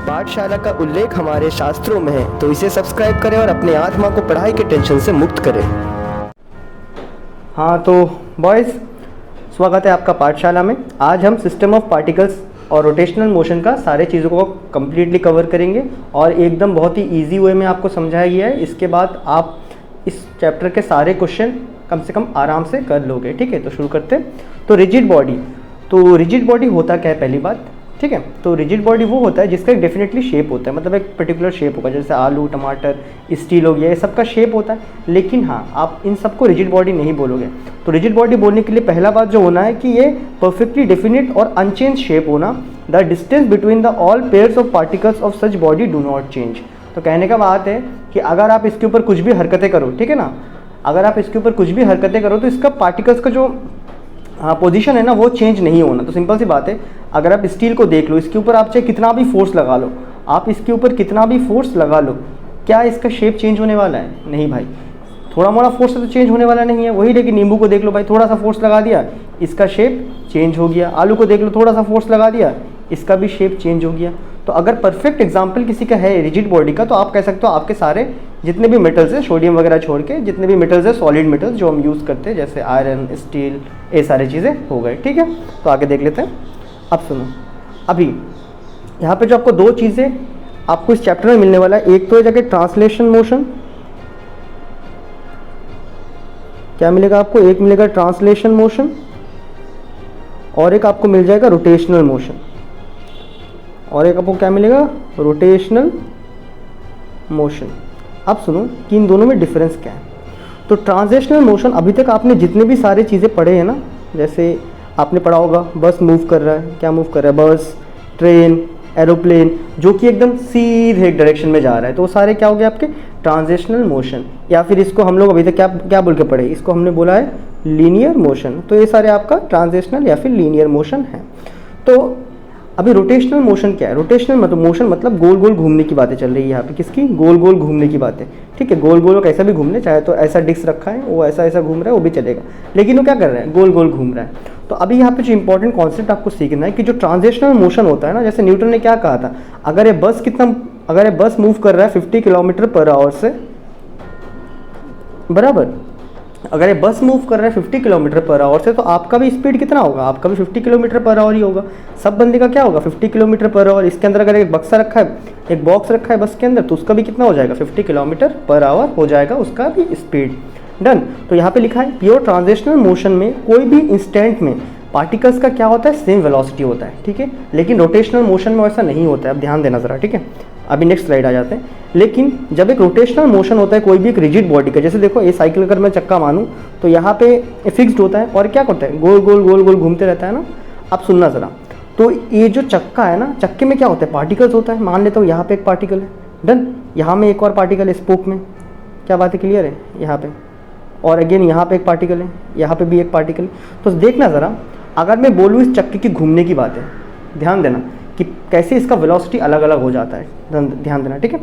पाठशाला का उल्लेख हमारे शास्त्रों में है, तो इसे सब्सक्राइब करें और अपने आत्मा को पढ़ाई के टेंशन से मुक्त करें। हाँ तो बॉयज़, स्वागत है आपका पाठशाला में। आज हम सिस्टम ऑफ पार्टिकल्स और रोटेशनल मोशन का सारे चीज़ों को कम्प्लीटली कवर करेंगे और एकदम बहुत ही ईजी वे में आपको समझाया गया है। इसके बाद आप इस चैप्टर के सारे क्वेश्चन कम से कम आराम से कर लोगे। ठीक है, तो शुरू करते हैं। तो रिजिड बॉडी होता क्या है पहली बात। ठीक है, तो रिजिड बॉडी वो होता है जिसका एक डेफिनेटली शेप होता है, मतलब एक पर्टिकुलर शेप होगा, जैसे आलू, टमाटर, स्टील हो गया, ये सबका शेप होता है। लेकिन हाँ, आप इन सबको रिजिड बॉडी नहीं बोलोगे। तो रिजिड बॉडी बोलने के लिए पहला बात जो होना है कि ये परफेक्टली डेफिनेट और अनचेंज शेप होना। The distance between the all pairs of particles of such body do not change. तो कहने का बात है कि अगर आप इसके ऊपर कुछ भी हरकतें करो, ठीक है ना, अगर आप इसके ऊपर कुछ भी हरकतें करो तो इसका पार्टिकल्स का जो पोजीशन है ना वो चेंज नहीं होना। तो सिंपल सी बात है, अगर आप स्टील को देख लो, इसके ऊपर आप चाहे कितना भी फोर्स लगा लो, आप इसके ऊपर कितना भी फोर्स लगा लो, क्या इसका शेप चेंज होने वाला है? नहीं भाई, थोड़ा मोड़ा फोर्स से तो चेंज होने वाला नहीं है। वही लेकिन नींबू को देख लो भाई, थोड़ा सा फोर्स लगा दिया, इसका शेप चेंज हो गया। आलू को देख लो, थोड़ा सा फोर्स लगा दिया, इसका भी शेप चेंज हो गया। तो अगर परफेक्ट एग्जाम्पल किसी का है रिजिड बॉडी का, तो आप कह सकते हो आपके सारे जितने भी मेटल्स हैं, सोडियम वगैरह छोड़ के जितने भी मेटल्स हैं, सॉलिड मेटल्स जो हम यूज़ करते हैं, जैसे आयरन, स्टील, ये सारी चीज़ें हो गए। ठीक है, तो आगे देख लेते हैं। अब सुनो, अभी यहाँ पे जो आपको दो चीज़ें आपको इस चैप्टर में मिलने वाला है, एक तो है जाके ट्रांसलेशन मोशन, क्या मिलेगा आपको? एक मिलेगा ट्रांसलेशन मोशन और एक आपको मिल जाएगा रोटेशनल मोशन, और एक आपको क्या मिलेगा? Rotational motion. अब सुनो कि इन दोनों में डिफरेंस क्या है। तो ट्रांजिशनल मोशन, अभी तक आपने जितने भी सारे चीज़ें पढ़े हैं ना, जैसे आपने पढ़ा होगा बस मूव कर रहा है, क्या मूव कर रहा है? बस, ट्रेन, एरोप्लेन, जो कि एकदम सीधे एक डायरेक्शन में जा रहा है, तो वो सारे क्या हो गए आपके? Transitional motion. या फिर इसको हम लोग अभी तक क्या क्या बोल के पढ़े, इसको हमने बोला है लीनियर मोशन। तो ये सारे आपका ट्रांजिशनल या फिर लीनियर मोशन है। तो अभी रोटेशनल मोशन क्या है? रोटेशनल मतलब मोशन मतलब गोल गोल घूमने की बातें चल रही है यहाँ पे। किसकी? गोल गोल घूमने की बातें। ठीक है, गोल गोल कैसा भी घूमने, चाहे तो ऐसा डिस्क रखा है, वो ऐसा ऐसा घूम रहा है, वो भी चलेगा, लेकिन वो क्या कर रहा है? गोल गोल घूम रहा है। तो अभी यहाँ पे जो इंपॉर्टेंट कॉन्सेप्ट आपको सीखना है कि जो ट्रांजिशनल मोशन होता है ना, जैसे न्यूटन ने क्या कहा था, अगर ये बस मूव कर रहा है 50 किलोमीटर पर आवर से, बराबर, अगर ये बस मूव कर रहा है 50 किलोमीटर पर आवर से, तो आपका भी स्पीड कितना होगा? आपका भी 50 किलोमीटर पर आवर ही होगा। सब बंदे का क्या होगा? 50 किलोमीटर पर आवर। इसके अंदर अगर एक बक्सा रखा है, एक बॉक्स रखा है बस के अंदर, तो उसका भी कितना हो जाएगा? 50 किलोमीटर पर आवर हो जाएगा उसका भी स्पीड। डन। तो यहाँ पे लिखा है प्योर ट्रांजिशनल मोशन में कोई भी इंस्टेंट में पार्टिकल्स का क्या होता है? सेम वेलोसिटी होता है। ठीक है, लेकिन रोटेशनल मोशन में ऐसा नहीं होता है। अब ध्यान देना ज़रा। ठीक है, अभी नेक्स्ट स्लाइड आ जाते हैं। लेकिन जब एक रोटेशनल मोशन होता है कोई भी एक रिजिड बॉडी का, जैसे देखो ये साइकिल अगर मैं चक्का मानूं तो यहाँ पे फिक्स्ड होता है और क्या करता है? गोल गोल गोल गोल घूमते रहता है ना। अब सुनना ज़रा, तो ये जो चक्का है ना, चक्के में क्या होता है? पार्टिकल्स होता है। मान लेता हूँ यहाँ पे एक पार्टिकल है, डन, यहाँ में एक और पार्टिकल है स्पोक में, क्या बात है? क्लियर है यहाँ पे, और अगेन यहाँ पे एक पार्टिकल है, यहाँ पे भी एक पार्टिकल है। तो देखना ज़रा, अगर मैं बोलूँ इस चक्के की घूमने की बात है, ध्यान देना कि कैसे इसका वेलोसिटी अलग अलग हो जाता है, ध्यान देना। ठीक है,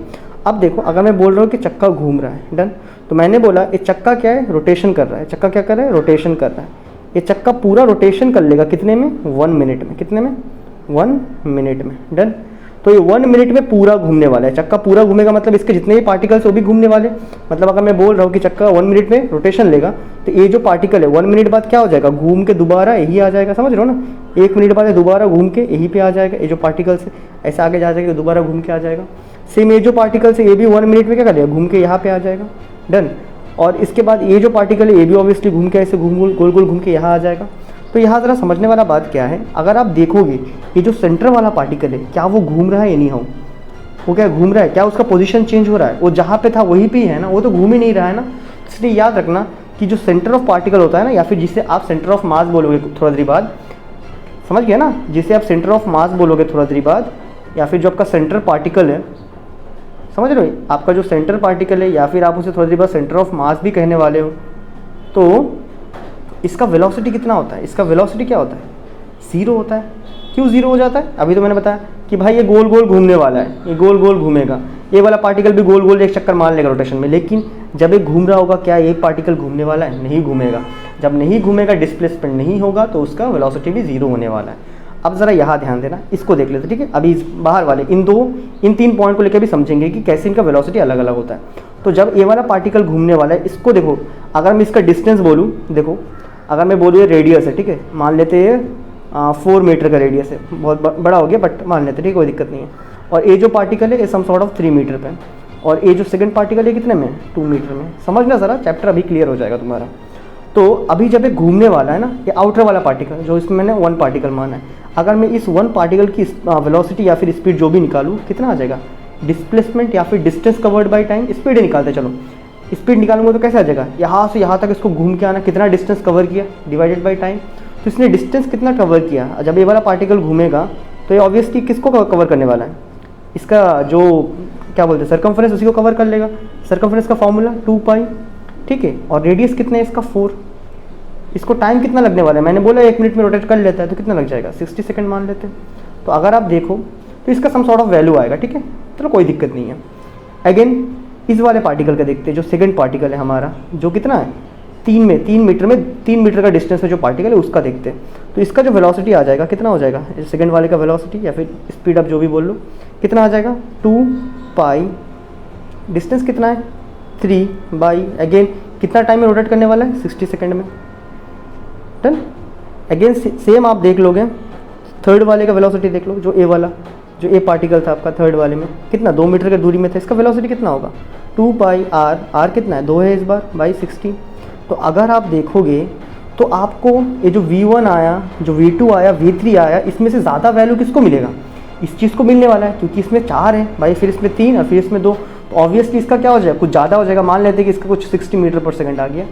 अब देखो, अगर मैं बोल रहा हूँ कि चक्का घूम रहा है, डन, तो मैंने बोला ये चक्का क्या है? रोटेशन कर रहा है। चक्का क्या कर रहा है? रोटेशन कर रहा है। ये चक्का पूरा रोटेशन कर लेगा कितने में? 1 मिनट में। कितने में? 1 मिनट में। डन। तो ये 1 मिनट में पूरा घूमने वाला है। चक्का पूरा घूमेगा मतलब इसके जितने भी पार्टिकल्स वो भी घूमने वाले। मतलब अगर मैं बोल रहा हूँ कि चक्का 1 मिनट में रोटेशन लेगा, तो ये जो पार्टिकल है 1 मिनट बाद क्या हो जाएगा? घूम के दोबारा यही आ जाएगा। समझ रहे हो ना? 1 मिनट बाद दोबारा घूम के यहीं पे आ जाएगा। ये जो पार्टिकल्स है ऐसे आगे जा जाएगा, दोबारा घूम के आ जाएगा। सेम ये जो पार्टिकल्स है ये भी 1 मिनट में क्या करेगा? घूम के यहाँ पे आ जाएगा। डन। और इसके बाद ये जो पार्टिकल है ये भी ऑब्वियसली घूम के ऐसे गोल गोल घूम के यहाँ आ जाएगा। तो यहाँ ज़रा समझने वाला बात क्या है, अगर आप देखोगे ये जो सेंटर वाला पार्टिकल है, क्या वो घूम रहा है या नहीं? हो वो क्या घूम रहा है? क्या उसका पोजीशन चेंज हो रहा है? वो जहाँ पे था वहीं पे ही है ना, वो तो घूम ही नहीं रहा है ना। इसलिए याद रखना कि जो सेंटर ऑफ पार्टिकल होता है ना, या फिर जिसे आप सेंटर ऑफ मास बोलोगे थोड़ा देर बाद, समझ गया ना, जिसे आप सेंटर ऑफ मास बोलोगे थोड़ा देर बाद, या फिर जो आपका सेंटर पार्टिकल है, समझ रहे हो, आपका जो सेंटर पार्टिकल है, या फिर आप उसे थोड़ा देर बाद सेंटर ऑफ मास भी कहने वाले हो, तो इसका वेलोसिटी कितना होता है? इसका वेलोसिटी क्या होता है? 0 होता है। क्यों 0 हो जाता है? अभी तो मैंने बताया कि भाई ये गोल गोल घूमने वाला है, ये गोल गोल घूमेगा, ये वाला पार्टिकल भी गोल गोल एक चक्कर मार लेगा रोटेशन में, लेकिन जब ये घूम रहा होगा क्या ये पार्टिकल घूमने वाला है? नहीं घूमेगा। जब नहीं घूमेगा, डिस्प्लेसमेंट नहीं होगा, तो उसका वेलोसिटी भी 0 होने वाला है। अब ज़रा यहाँ ध्यान देना, इसको देख लेते, ठीक है। अभी बाहर वाले इन 3 पॉइंट को लेकर भी समझेंगे कि कैसे इनका वेलोसिटी अलग अलग होता है। तो जब ये वाला पार्टिकल घूमने वाला है, इसको देखो, अगर मैं इसका डिस्टेंस बोलूँ, देखो अगर मैं बोलूँ ये रेडियस है, ठीक है, मान लेते हैं 4 मीटर का रेडियस है, बहुत बड़ा हो गया बट मान लेते हैं, ठीक है, कोई दिक्कत नहीं है। और ये जो पार्टिकल है ये सम सॉर्ट ऑफ 3 मीटर पे, और ये जो सेकंड पार्टिकल है कितने में, 2 मीटर में। समझना ज़रा, चैप्टर अभी क्लियर हो जाएगा तुम्हारा। तो अभी जब ये घूमने वाला है ना, ये आउटर वाला पार्टिकल जो इसमें मैंने 1 पार्टिकल माना है, अगर मैं इस 1 पार्टिकल की वेलोसिटी या फिर स्पीड जो भी निकालूँ, कितना आ जाएगा, डिस्प्लेसमेंट या फिर distance covered by time, speed ही निकालते, चलो स्पीड निकालूंगा तो कैसे आ जाएगा, यहाँ से यहाँ तक इसको घूम के आना, कितना डिस्टेंस कवर किया डिवाइडेड बाय टाइम। तो इसने डिस्टेंस कितना कवर किया, जब ये वाला पार्टिकल घूमेगा तो ये ऑब्वियसली किसको कवर करने वाला है, इसका जो क्या बोलते हैं सर्कमफ्रेंस, उसी को कवर कर लेगा। सर्कमफ्रेंस का फॉर्मूला 2 पाई, ठीक है, और रेडियस कितना है इसका 4। इसको टाइम कितना लगने वाला है, मैंने बोला 1 मिनट में रोटेट कर लेता है तो कितना लग जाएगा, 60 सेकंड मान लेते हैं। तो अगर आप देखो तो इसका सम सॉर्ट ऑफ वैल्यू आएगा, ठीक है, चलो कोई दिक्कत नहीं है। अगेन इस वाले पार्टिकल का देखते हैं, जो सेकंड पार्टिकल है हमारा, जो कितना है 3 मीटर में 3 मीटर का डिस्टेंस में जो पार्टिकल है उसका देखते हैं। तो इसका जो वेलोसिटी आ जाएगा कितना हो जाएगा, सेकंड वाले का वेलोसिटी या फिर स्पीड आप जो भी बोल लो, कितना आ जाएगा 2 पाई, डिस्टेंस कितना है 3 बाई, अगेन कितना टाइम में रोटेट करने वाला है 60 सेकंड में, डन। अगेन सेम आप देख लोगे थर्ड वाले का वेलोसिटी देख लो, जो ए वाला, जो ए पार्टिकल था आपका थर्ड वाले में, कितना 2 मीटर की दूरी में था, इसका वेलोसिटी कितना होगा 2 पाई आर, आर कितना है 2 है इस बार, बाई 60। तो अगर आप देखोगे तो आपको ये जो V1 आया, जो V2 आया, V3 आया, इसमें से ज़्यादा वैल्यू किसको मिलेगा, इस चीज़ को मिलने वाला है, क्योंकि इसमें 4 है भाई, फिर इसमें 3 और फिर इसमें 2, तो ऑब्वियसली इसका क्या हो जाएगा, कुछ ज़्यादा हो जाएगा। मान लेते हैं कि इसका कुछ 60 मीटर पर सेकंड आ गया,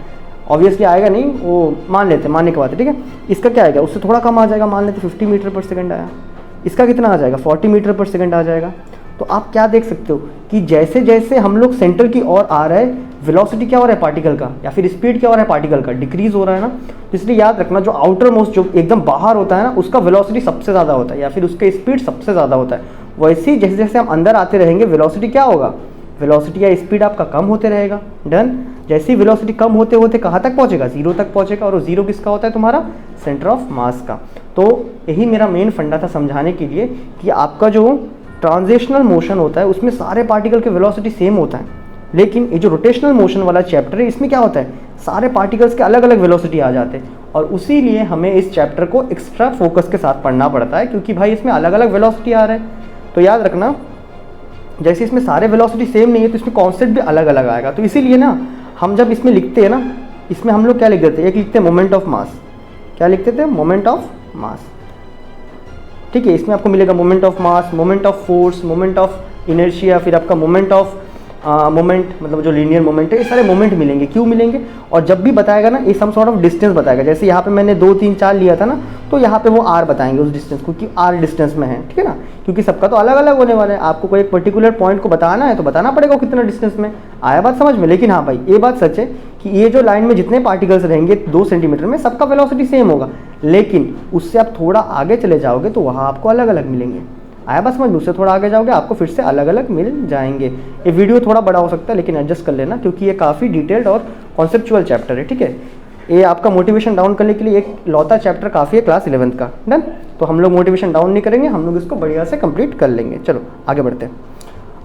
ऑब्वियसली आएगा नहीं, वो मान लेते हैं, मानने के बाद, ठीक है। इसका क्या आएगा, उससे थोड़ा कम आ जाएगा, मान लेते 50 मीटर पर सेकंड आया, इसका कितना आ जाएगा 40 मीटर पर सेकंड आ जाएगा। तो आप क्या देख सकते हो कि जैसे जैसे हम लोग सेंटर की ओर आ रहे हैं, वेलोसिटी क्या हो रहा है पार्टिकल का, या फिर स्पीड क्या हो रहा है पार्टिकल का, डिक्रीज हो रहा है ना। तो इसलिए याद रखना, जो आउटर मोस्ट, जो एकदम बाहर होता है ना, उसका वेलोसिटी सबसे ज़्यादा होता है, या फिर उसका स्पीड सबसे ज़्यादा होता है। वैसे ही जैसे जैसे हम अंदर आते रहेंगे, वेलोसिटी क्या होगा, वेलोसिटी या स्पीड आपका कम होते रहेगा, डन। जैसे ही वेलोसिटी कम होते होते कहाँ तक पहुँचेगा, 0 तक पहुँचेगा, और वो 0 किसका होता है, तुम्हारा सेंटर ऑफ मास का। तो यही मेरा मेन फंडा था समझाने के लिए कि आपका जो ट्रांजिशनल मोशन होता है उसमें सारे पार्टिकल के वेलोसिटी सेम होता है, लेकिन ये जो रोटेशनल मोशन वाला चैप्टर है इसमें क्या होता है, सारे पार्टिकल्स के अलग अलग वेलोसिटी आ जाते हैं, और उसी लिए हमें इस चैप्टर को एक्स्ट्रा फोकस के साथ पढ़ना पड़ता है, क्योंकि भाई इसमें अलग अलग वेलोसिटी आ रहा है। तो याद रखना, जैसे इसमें सारे वेलोसिटी सेम नहीं है तो इसमें कॉन्सेप्ट भी अलग अलग आएगा। तो इसीलिए ना हम जब इसमें लिखते हैं ना, इसमें हम लोग क्या लिख देते हैं, एक लिखते हैं मोमेंट ऑफ मास, क्या लिखते थे, मोमेंट ऑफ मास, ठीक है। इसमें आपको मिलेगा moment of mass, moment of force, moment of inertia, फिर आपका मोमेंट ऑफ मोमेंट, मतलब जो लीनियर मोमेंट है, ये सारे मोमेंट मिलेंगे। क्यों मिलेंगे, और जब भी बताएगा ना ये सम सॉर्ट ऑफ डिस्टेंस बताएगा। जैसे यहाँ पे मैंने 2 3 4 लिया था ना, तो यहाँ पे वो r बताएंगे उस डिस्टेंस को, कि r डिस्टेंस में है, ठीक है ना, क्योंकि सबका तो अलग अलग होने वाला है। आपको कोई एक पर्टिकुलर पॉइंट को बताना है तो बताना पड़ेगा कितना डिस्टेंस में, आया बात समझ में। लेकिन हाँ भाई ये बात सच है कि ये जो लाइन में जितने पार्टिकल्स रहेंगे 2 सेंटीमीटर में, सबका वेलोसिटी सेम होगा, लेकिन उससे आप थोड़ा आगे चले जाओगे तो वहाँ आपको अलग अलग मिलेंगे, आया बस समझ में। उससे थोड़ा आगे जाओगे आपको फिर से अलग अलग मिल जाएंगे। ये वीडियो थोड़ा बड़ा हो सकता है लेकिन एडजस्ट कर लेना, क्योंकि ये काफ़ी डिटेल्ड और कॉन्सेप्चुअल चैप्टर है, ठीक है। ये आपका मोटिवेशन डाउन करने के लिए एक लौता चैप्टर काफ़ी है क्लास 11th का, डन। तो हम लोग मोटिवेशन डाउन नहीं करेंगे, हम लोग इसको बढ़िया से कंप्लीट कर लेंगे। चलो आगे बढ़ते हैं।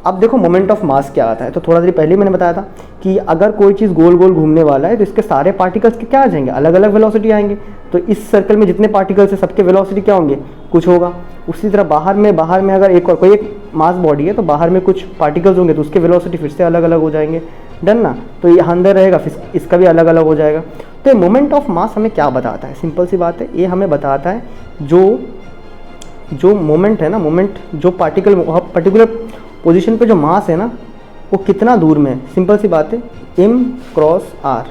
अब देखो मोमेंट ऑफ मास क्या आता है, तो थोड़ा देर पहले ही मैंने बताया था कि अगर कोई चीज़ गोल गोल घूमने वाला है तो इसके सारे पार्टिकल्स के क्या आ जाएंगे, अलग अलग वेलोसिटी आएंगे। तो इस सर्कल में जितने पार्टिकल्स है सबके वेलोसिटी क्या होंगे, कुछ होगा। उसी तरह बाहर में अगर एक और कोई एक मास बॉडी है तो बाहर में कुछ पार्टिकल्स होंगे तो उसके वेलोसिटी फिर से अलग अलग हो जाएंगे, डन ना। तो ये अंदर रहेगा फिर इसका भी अलग अलग हो जाएगा। तो ये मोमेंट ऑफ मास हमें क्या बताता है, सिंपल सी बात है, ये हमें बताता है जो मोमेंट है ना, मोमेंट जो पर्टिकुलर पोजीशन पे जो मास है ना वो कितना दूर में है। सिंपल सी बात है, m cross r,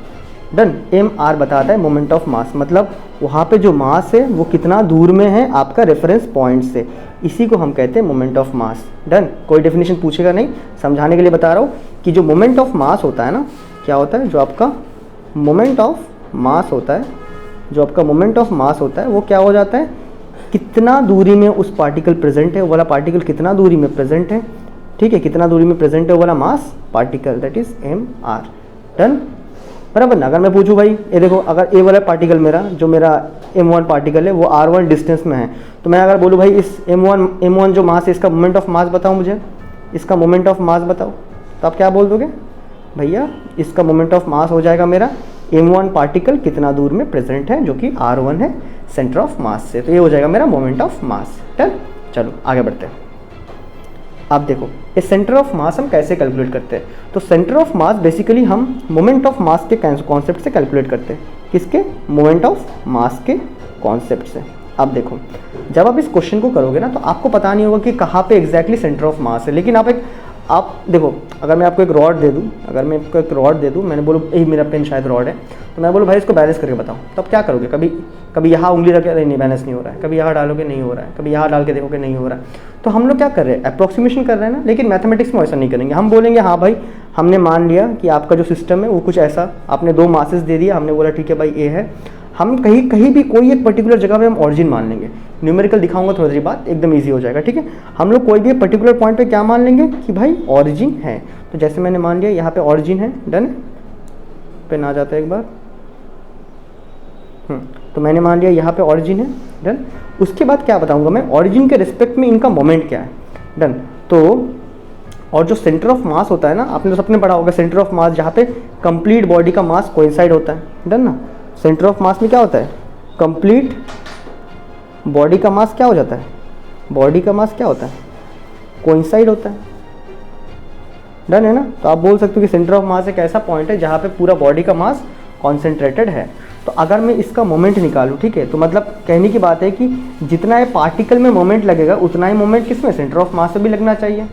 done. m r बताता है मोमेंट ऑफ मास, मतलब वहाँ पे जो मास है वो कितना दूर में है आपका रेफरेंस पॉइंट से, इसी को हम कहते हैं मोमेंट ऑफ मास, डन। कोई डेफिनेशन पूछेगा नहीं, समझाने के लिए बता रहा हूँ कि जो मोमेंट ऑफ मास होता है ना, क्या होता है, जो आपका मोमेंट ऑफ मास होता है, जो आपका मोमेंट ऑफ मास होता है वो क्या हो जाता है, कितना दूरी में उस पार्टिकल प्रेजेंट है, वो वाला पार्टिकल कितना दूरी में प्रेजेंट है, ठीक है, कितना दूरी में प्रेजेंट है वो वाला मास particle, that is mr, done. बराबर ना। अगर मैं पूछूं भाई ये देखो, अगर ए वाला पार्टिकल मेरा जो मेरा m1 पार्टिकल है वो r1 डिस्टेंस में है। तो मैं अगर बोलूँ भाई इस m1 जो मास है इसका मोमेंट ऑफ मास बताओ मुझे, इसका मोमेंट ऑफ मास बताओ, तो आप क्या बोल दोगे भैया इसका मोमेंट ऑफ मास हो जाएगा मेरा m1 पार्टिकल कितना दूर में प्रेजेंट है, जो कि r1 है सेंटर ऑफ मास से। तो ये हो जाएगा मेरा मोमेंट ऑफ मास। डन, चलो आगे बढ़ते हैं। आप देखो ये सेंटर ऑफ मास हम कैसे कैलकुलेट करते हैं। तो सेंटर ऑफ मास बेसिकली हम मोमेंट ऑफ मास के कॉन्सेप्ट से कैलकुलेट करते हैं। किसके? मोमेंट ऑफ मास के कॉन्सेप्ट से। अब देखो जब आप इस क्वेश्चन को करोगे ना तो आपको पता नहीं होगा कि कहाँ पे एग्जैक्टली सेंटर ऑफ मास है, लेकिन आप देखो अगर मैं आपको एक रॉड दे दूँ, अगर मैं आपको एक रॉड दे दूँ, मैंने बोलूँ यही मेरा पेन शायद रॉड है, तो मैं बोलूँ भाई इसको बैलेंस करके बताओ, तो आप क्या करोगे? कभी यहाँ उंगली रख के नहीं बैलेंस नहीं हो रहा है, कभी यहाँ डालोगे नहीं हो रहा है, कभी यहाँ डाल के देखोगे नहीं हो रहा है। तो हम लोग क्या कर रहे हैं? अप्रॉक्सीमेशन कर रहे हैं ना, लेकिन मैथमेटिक्स में ऐसा नहीं करेंगे। हम बोलेंगे हाँ भाई हमने मान लिया कि आपका जो सिस्टम है वो कुछ ऐसा, आपने 2 मासेस दे दिया, हमने बोला ठीक है भाई ए है, हम कहीं भी कोई एक पर्टिकुलर जगह पे हम ऑरिजिन मान लेंगे। न्यूमेरिकल दिखाऊंगा थोड़ी देर बाद, एकदम इजी हो जाएगा, ठीक है। हम लोग कोई भी एक पर्टिकुलर पॉइंट पे क्या मान लेंगे कि भाई ऑरिजिन है। तो जैसे मैंने मान लिया यहाँ पे ऑरिजिन है, डन, पेन आ जाता है एक बार, तो मैंने मान लिया यहाँ पे ऑरिजिन है, डन। उसके बाद क्या बताऊँगा मैं, ऑरिजिन के रिस्पेक्ट में इनका मोमेंट क्या है, डन। तो और जो सेंटर ऑफ मास होता है ना, आपने तो सबने पढ़ा होगा सेंटर ऑफ मास, जहाँ पे कंप्लीट बॉडी का मास कोइंसाइड होता है, डन ना। सेंटर ऑफ मास में क्या होता है? कंप्लीट बॉडी का मास क्या हो जाता है? बॉडी का मास क्या होता है? कोइंसाइड होता है, डन है ना। तो आप बोल सकते हो कि सेंटर ऑफ मास एक ऐसा पॉइंट है जहाँ पे पूरा बॉडी का मास कॉन्सेंट्रेटेड है। तो अगर मैं इसका मोमेंट निकालूँ, ठीक है, तो मतलब कहने की बात है कि जितना ये पार्टिकल में मोमेंट लगेगा उतना ही मोमेंट किसमें? सेंटर ऑफ मास पे भी लगना चाहिए।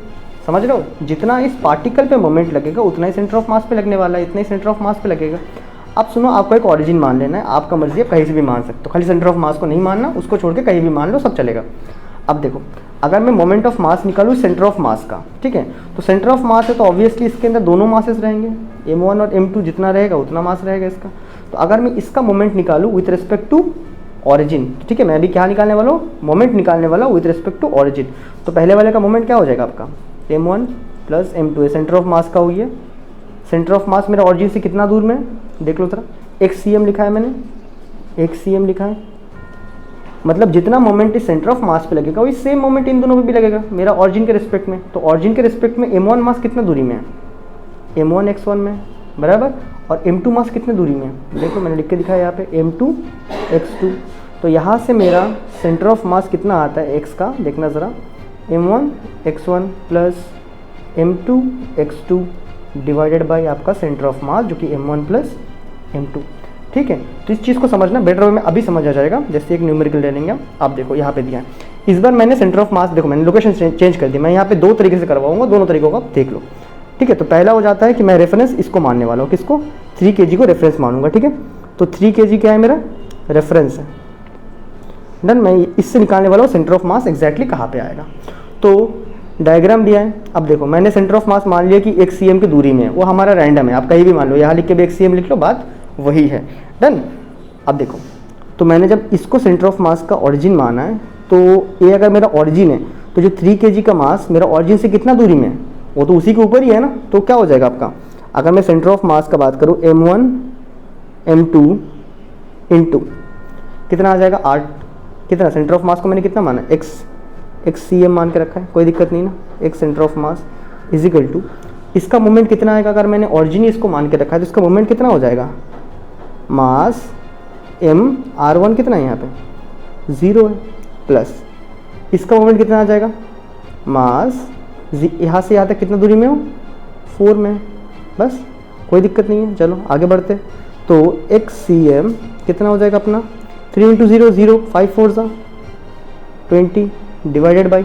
समझ रहे हो? जितना इस पार्टिकल पे मोमेंट लगेगा उतना ही सेंटर ऑफ मास पे लगने वाला है, इतना ही सेंटर ऑफ मास पे लगेगा। अब सुनो, आपको एक ऑरिजिन मान लेना है, आपका मर्जी है, कहीं से भी मान सकते हो, खाली सेंटर ऑफ मास को नहीं मानना, उसको छोड़ के कहीं भी मान लो, सब चलेगा। अब देखो अगर मैं मोमेंट ऑफ मास निकालूँ सेंटर ऑफ मास का, ठीक है, तो सेंटर ऑफ मास है तो ऑब्वियसली इसके अंदर दोनों मासेस रहेंगे, m1 और m2, जितना रहेगा उतना मास रहेगा इसका। तो अगर मैं इसका मोमेंट निकालूँ विथ रिस्पेक्ट टू ऑरिजिन, ठीक है, मैं अभी क्या निकालने वाला हूँ? मोमेंट निकालने वाला हूँ विथ रिस्पेक्ट टू ऑरिजिन। तो पहले वाले का मोमेंट क्या हो जाएगा आपका? m1 प्लस m2 है, सेंटर ऑफ मास का हुई है। सेंटर ऑफ मास मेरा ऑरिजिन से कितना दूर में? देख लो जरा, 1 cm लिखा है मैंने, 1 cm लिखा है, मतलब जितना मोमेंट इस सेंटर ऑफ मास पे लगेगा वही सेम मोमेंट इन दोनों पे भी लगेगा मेरा ऑरिजिन के रिस्पेक्ट में। तो ऑरिजिन के रिस्पेक्ट में m1 मास कितना दूरी में है? m1 x1 में, बराबर। और m2 मास कितने दूरी में है? देखो मैंने लिख के दिखाया यहाँ पे, m2 x2। तो यहाँ से मेरा सेंटर ऑफ मास कितना आता है x का, देखना ज़रा, m1 x1 plus m2 x2 divided by आपका सेंटर ऑफ मास जो कि m1 प्लस m2, ठीक है। तो इस चीज़ को समझना बेटर वे में अभी समझ आ जाएगा। जैसे एक न्यूमेरिकल ले लेंगे आप, देखो यहाँ पे दिया है, इस बार मैंने सेंटर ऑफ मास, देखो मैंने लोकेशन चेंज कर दी, मैं यहाँ पे 2 तरीके से करवाऊंगा, दोनों तरीकों को आप देख लो, ठीक है। तो पहला हो जाता है कि मैं रेफरेंस इसको मानने वाला हूँ, किसको? 3 kg को रेफरेंस मानूंगा, ठीक है। तो 3 kg क्या है मेरा? रेफरेंस है, डन। मैं इससे निकालने वाला हूँ सेंटर ऑफ मास एग्जैक्टली कहाँ पे आएगा। तो डायग्राम दिया है, अब देखो मैंने सेंटर ऑफ मास मान लिया कि 1 cm की दूरी में है, वो हमारा रैंडम है, आप कहीं भी मान लो, यहाँ लिख के भी 1 cm लिख लो, बात वही है, डन। अब देखो, तो मैंने जब इसको सेंटर ऑफ मास का ऑरिजिन माना है, तो ये अगर मेरा ऑरिजिन है तो जो 3 kg का मास मेरा ऑरिजिन से कितना दूरी में है? वो तो उसी के ऊपर ही है ना। तो क्या हो जाएगा आपका, अगर मैं सेंटर ऑफ मास का बात करूँ, m1 m2 इंटू कितना आ जाएगा? 8। कितना सेंटर ऑफ मास को मैंने कितना माना? x cm मान के रखा है, कोई दिक्कत नहीं ना। x centre of mass is equal to इसका मोमेंट कितना आएगा? अगर मैंने ऑरिजिन इसको मान के रखा है तो इसका मोमेंट कितना हो जाएगा? मास m r1 कितना है यहाँ पे? 0 है, प्लस इसका मोमेंट कितना आ जाएगा? मास यहाँ से यहाँ तक कितना दूरी में हो? 4 में, बस कोई दिक्कत नहीं है। चलो आगे बढ़ते। तो x cm कितना हो जाएगा अपना? 3 × 0 0, 5 4 सा 20 डिवाइडेड बाई,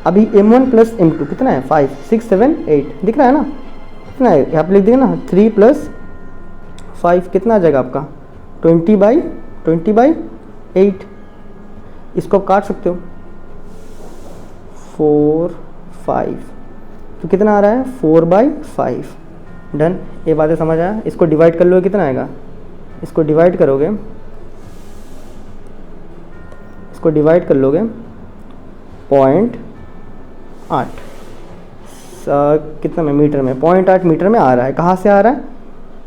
अभी m1 प्लस m2 कितना है? 5 6 7 8, दिख रहा है ना कितना है? यहाँ पे लिख देंगे ना, 3 + 5 कितना आ जाएगा आपका? 20/8। इसको आप काट सकते हो, 4 5, तो कितना आ रहा है? 4/5, डन। ये बातें समझ आया। इसको डिवाइड कर लो, कितना आएगा? इसको डिवाइड करोगे, इसको डिवाइड कर लोगे 0.8 कितना में मीटर में? 0.8 मीटर में आ रहा है। कहाँ से आ रहा है?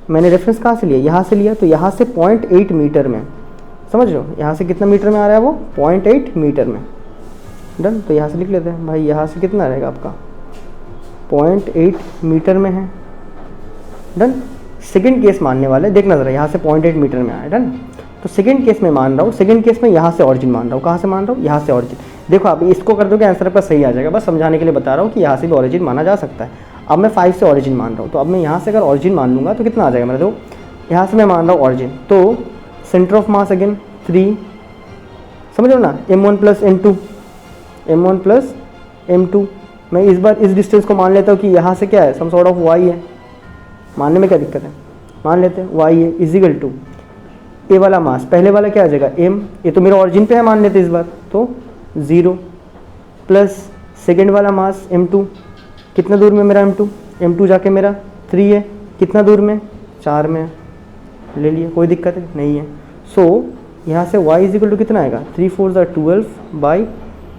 मैंने रेफरेंस कहाँ से लिया? यहाँ से लिया, तो यहाँ से 0.8 मीटर में समझ लो यहाँ से कितना मीटर में आ रहा है वो 0.8 मीटर में। डन। तो यहाँ से लिख लेते हैं भाई, यहाँ से कितना रहेगा आपका 0.8 मीटर में है। डन। सेकंड केस मानने वाले, देखना ज़रा, यहाँ से 0.8 मीटर में आया। डन। तो सेकंड केस में मान रहा हूँ, सेकंड केस में यहाँ से ऑरिजिन मान रहा हूँ। कहाँ से मान रहा हूँ? यहाँ से ऑरिजिन। देखो आप इसको कर दोगे आंसर आपका सही आ जाएगा, बस समझाने के लिए बता रहा हूँ कि यहाँ से भी ऑरिजिन माना जा सकता है। अब मैं 5 से ऑरिजिन मान रहा हूँ, तो अब मैं यहाँ से अगर ऑरिजिन मान लूँगा तो कितना आ जाएगा मेरा? देखो यहाँ से मैं मान रहा हूँ ऑरिजिन, तो सेंटर ऑफ मास अगेन 3, समझ लो ना, m1 plus m2, m1 plus m2। मैं इस बार इस डिस्टेंस को मान लेता हूँ कि यहाँ से क्या है, सम सॉर्ट ऑफ y है। मानने में क्या दिक्कत है? मान लेते हैं y है इजिकल टू ए वाला मास, पहले वाला क्या आ जाएगा m, ये तो मेरा ऑरिजिन पे है, मान लेते हैं इस बार, तो 0 प्लस सेकेंड वाला मास m2, कितना दूर में मेरा m2 जाके मेरा 3 है, कितना दूर में 4 में है, ले लिया, कोई दिक्कत है नहीं है। सो यहाँ से y इजिकल टू कितना आएगा 3 4 12 बाई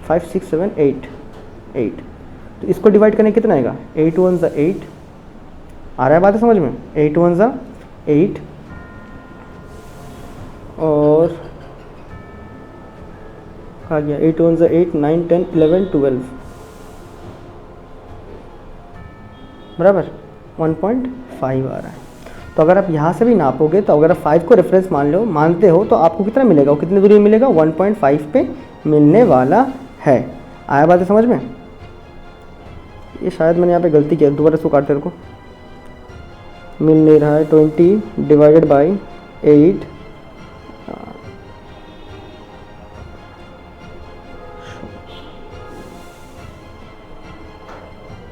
5 6 7 8। तो इसको डिवाइड करने कितना आएगा 8 1 8। आ रहा है बात समझ में? 8 1 8 और आ गया 8 1 8 9 10 11 12 बराबर 1.5 आ रहा है। तो अगर आप यहाँ से भी नापोगे तो अगर आप 5 को रेफरेंस मानते हो तो आपको कितना मिलेगा, वो कितनी दूरी में मिलेगा 1.5 पे मिलने वाला है। आया बात है समझ में? ये शायद मैंने यहाँ पे गलती किया, दोबारा इसको काटते रखो, मिल नहीं रहा है। 20 डिवाइडेड बाई 8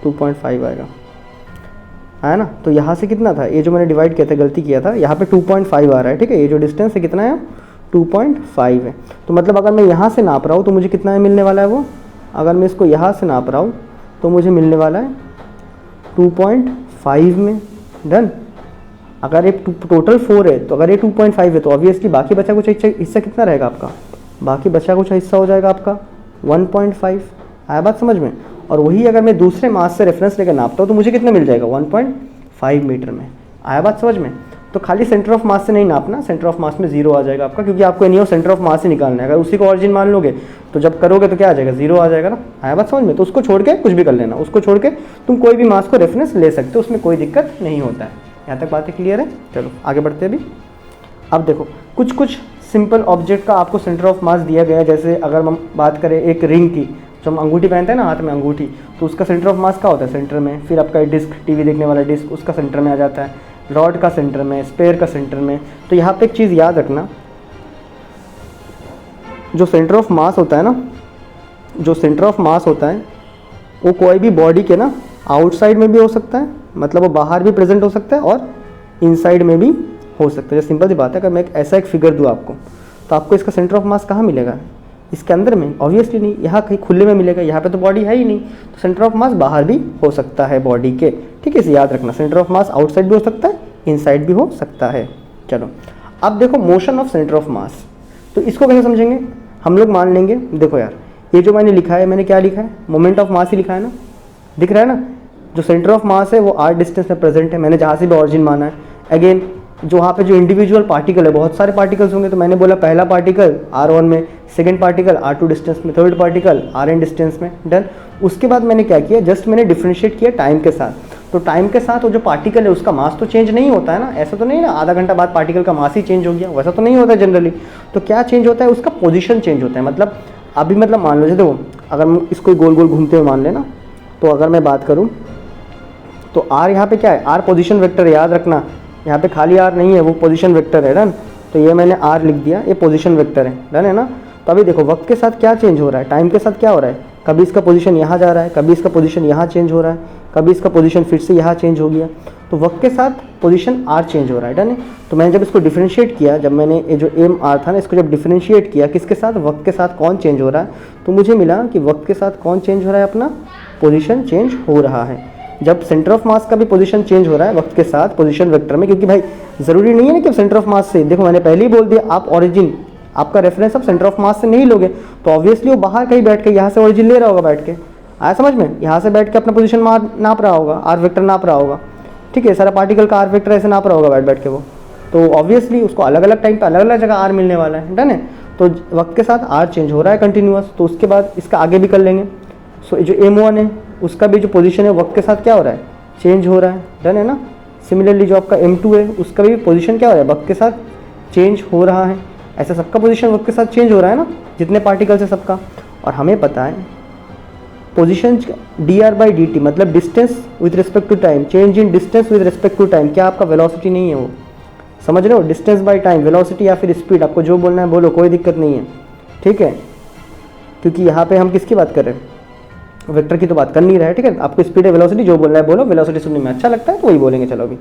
2.5 आएगा, है ना? तो यहाँ से कितना था, ये जो मैंने डिवाइड किया था, गलती किया था, यहाँ पे 2.5 आ रहा है, ठीक है। ये जो डिस्टेंस है कितना है 2.5 है। तो मतलब अगर मैं यहाँ से नाप रहा हूँ तो मुझे कितना है मिलने वाला है वो, अगर मैं इसको यहाँ से नाप रहा हूँ तो मुझे मिलने वाला है 2.5 में। डन। अगर ये टोटल 4 है तो अगर ये 2.5 है तो ऑब्वियसली बाकी बचा कुछ हिस्सा कितना रहेगा आपका, बाकी बचा कुछ हिस्सा हो जाएगा आपका 1.5। आया बात समझ में? और वही अगर मैं दूसरे मास से रेफरेंस लेकर नापता हूँ तो मुझे कितना मिल जाएगा 1.5 मीटर में। आया बात समझ में? तो खाली सेंटर ऑफ मास से नहीं नापना, सेंटर ऑफ मास में 0 आ जाएगा आपका, क्योंकि आपको नहीं हो सेंटर ऑफ मास से निकालना है। अगर उसी को ऑरिजिन मान लोगे तो जब करोगे तो क्या आ जाएगा 0 आ जाएगा ना। आया बात समझ में? तो उसको छोड़ के कुछ भी कर लेना, उसको छोड़ के तुम कोई भी मास को रेफरेंस ले सकते हो, उसमें कोई दिक्कत नहीं होता है। यहाँ तक बातें क्लियर है? चलो आगे बढ़ते हैं अभी। अब देखो कुछ सिंपल ऑब्जेक्ट का आपको सेंटर ऑफ मास दिया गया है। जैसे अगर हम बात करें एक रिंग की, जो हम अंगूठी पहनते हैं ना हाथ में अंगूठी, तो उसका सेंटर ऑफ मास क्या होता है सेंटर में। फिर आपका डिस्क, टीवी देखने वाला डिस्क, उसका सेंटर में आ जाता है। रॉड का सेंटर में, स्पेयर का सेंटर में। तो यहाँ पे एक चीज़ याद रखना, जो सेंटर ऑफ मास होता है ना, जो सेंटर ऑफ मास होता है वो कोई भी बॉडी के ना आउटसाइड में भी हो सकता है, मतलब वो बाहर भी प्रेजेंट हो सकता है और इनसाइड में भी हो सकता है। जैसे सिंपल सी बात है, अगर मैं एक ऐसा एक फिगर दूँ आपको, तो आपको इसका सेंटर ऑफ मास कहाँ मिलेगा, इसके अंदर में ऑब्वियसली नहीं, यहाँ कहीं खुले में मिलेगा, यहाँ पे तो बॉडी है ही नहीं। तो सेंटर ऑफ मास बाहर भी हो सकता है बॉडी के, ठीक है। इसे याद रखना, सेंटर ऑफ मास आउटसाइड भी हो सकता है, इनसाइड भी हो सकता है। चलो अब देखो मोशन ऑफ सेंटर ऑफ मास, तो इसको कैसे समझेंगे हम लोग। मान लेंगे, देखो यार ये जो मैंने लिखा है, मैंने क्या लिखा है, मोमेंट ऑफ मास ही लिखा है ना, दिख रहा है ना। जो सेंटर ऑफ मास है वो r डिस्टेंस में प्रेजेंट है, मैंने जहाँ से भी ऑरिजिन माना है। अगेन जो वहाँ पे जो इंडिविजुअल पार्टिकल है, बहुत सारे पार्टिकल्स होंगे, तो मैंने बोला पहला पार्टिकल r1 में, सेकंड पार्टिकल r2 डिस्टेंस में, थर्ड पार्टिकल rn डिस्टेंस में। डन। उसके बाद मैंने क्या किया, जस्ट मैंने डिफ्रेंशिएट किया टाइम के साथ। तो टाइम के साथ वो जो पार्टिकल है उसका मास तो चेंज नहीं होता है ना, ऐसा तो नहीं ना आधा घंटा बाद पार्टिकल का मास ही चेंज हो गया, वैसा तो नहीं होता है जनरली। तो क्या चेंज होता है, उसका पोजीशन चेंज होता है। मतलब अभी मतलब मान लो, देखो अगर हम इसको गोल गोल घूमते हुए मान लेना, तो अगर मैं बात करूँ तो r यहाँ पे क्या है, r पोजीशन वेक्टर है, याद रखना। यहाँ पे खाली r नहीं है, वो पोजीशन वेक्टर है। डन। तो ये मैंने r लिख दिया, ये पोजीशन वेक्टर है। डन है ना। तो अभी देखो वक्त के साथ क्या चेंज हो रहा है, टाइम के साथ क्या हो रहा है, कभी इसका पोजीशन यहाँ जा रहा है, कभी इसका पोजीशन यहाँ चेंज हो रहा है, कभी इसका पोजीशन फिर से यहाँ चेंज हो गया। तो वक्त के साथ पोजीशन r चेंज हो रहा है। डन है। तो मैंने जब इसको डिफरेंशिएट किया, जब मैंने ये जो एम r था ना, इसको जब डिफरेंशिएट किया किसके साथ, वक्त के साथ कौन चेंज हो रहा है, तो मुझे मिला कि वक्त के साथ कौन चेंज हो रहा है, अपना पोजीशन चेंज हो रहा है। जब सेंटर ऑफ मास का भी पोजीशन चेंज हो रहा है वक्त के साथ पोजीशन वेक्टर में, क्योंकि भाई ज़रूरी नहीं है ना कि सेंटर ऑफ मास से, देखो मैंने पहले ही बोल दिया, आप ऑरिजिन आपका रेफरेंस आप सेंटर ऑफ मास से नहीं लोगे, तो ऑब्वियसली वो बाहर कहीं बैठ के यहाँ से ऑरिजिन ले रहा होगा बैठ के। आया समझ में? यहाँ से बैठ के अपना पोजीशन नाप रहा होगा, आर वेक्टर नाप रहा होगा, ठीक है। सारा पार्टिकल का आर वेक्टर ऐसे नाप रहा होगा बैठ के वो, तो ऑब्वियसली उसको अलग अलग टाइम पे अलग अलग जगह आर मिलने वाला है, डन है। तो वक्त के साथ आर चेंज हो रहा है कंटिन्यूअस, तो उसके बाद इसका आगे भी कर लेंगे। सो जो M1 है उसका भी जो पोजीशन है वक्त के साथ क्या हो रहा है, चेंज हो रहा है, डन है ना। सिमिलरली जो आपका M2 है उसका भी पोजीशन क्या हो रहा है, वक्त के साथ चेंज हो रहा है। ऐसा सबका पोजीशन वक्त के साथ चेंज हो रहा है ना, जितने पार्टिकल्स है सबका। और हमें पता है पोजीशन dr/dt मतलब distance with respect to time, change in distance with respect to time, क्या आपका वेलोसिटी नहीं है वो, समझ रहे हो, डिस्टेंस बाय टाइम, वेलोसिटी या फिर स्पीड, आपको जो बोलना है बोलो, कोई दिक्कत नहीं है, ठीक है। क्योंकि यहाँ पे हम किसकी बात कर रहे हैं, वेक्टर की तो बात कर नहीं रहे, ठीक है। आपको स्पीड है वेलोसिटी जो बोलना है बोलो, वेलोसिटी सुनने में अच्छा लगता है तो वही बोलेंगे, चलो अभी।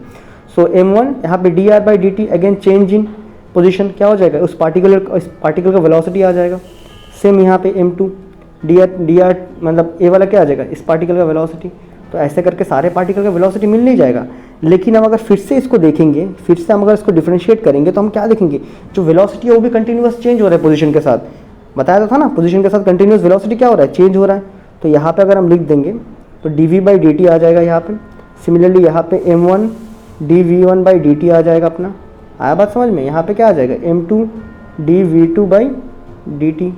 सो M1 यहाँ पे dr/dt again change in position क्या हो जाएगा, उस पार्टिकल का वेलोसिटी आ जाएगा। सेम यहाँ पे M2 dr मतलब ए वाला क्या आ जाएगा, इस पार्टिकल का वेलोसिटी। तो ऐसे करके सारे पार्टिकल का वेलोसिटी मिल नहीं जाएगा। लेकिन हम अगर फिर से इसको देखेंगे, फिर से हम अगर इसको डिफरेंशिएट करेंगे तो हम क्या देखेंगे, जो वेलोसिटी है वो भी कंटिन्यूअस चेंज हो रहा है पोजीशन के साथ, बताया तो था ना, पोजीशन के साथ कंटिन्यूअस वेलोसिटी क्या हो रहा है, चेंज हो रहा है। तो यहाँ पे अगर हम लिख देंगे तो dv/dt आ जाएगा यहाँ पे। सिमिलरली यहाँ पे M1 dv1/dt आ जाएगा अपना, आया बात समझ में। यहाँ पे क्या आ जाएगा M2 dv2/dt।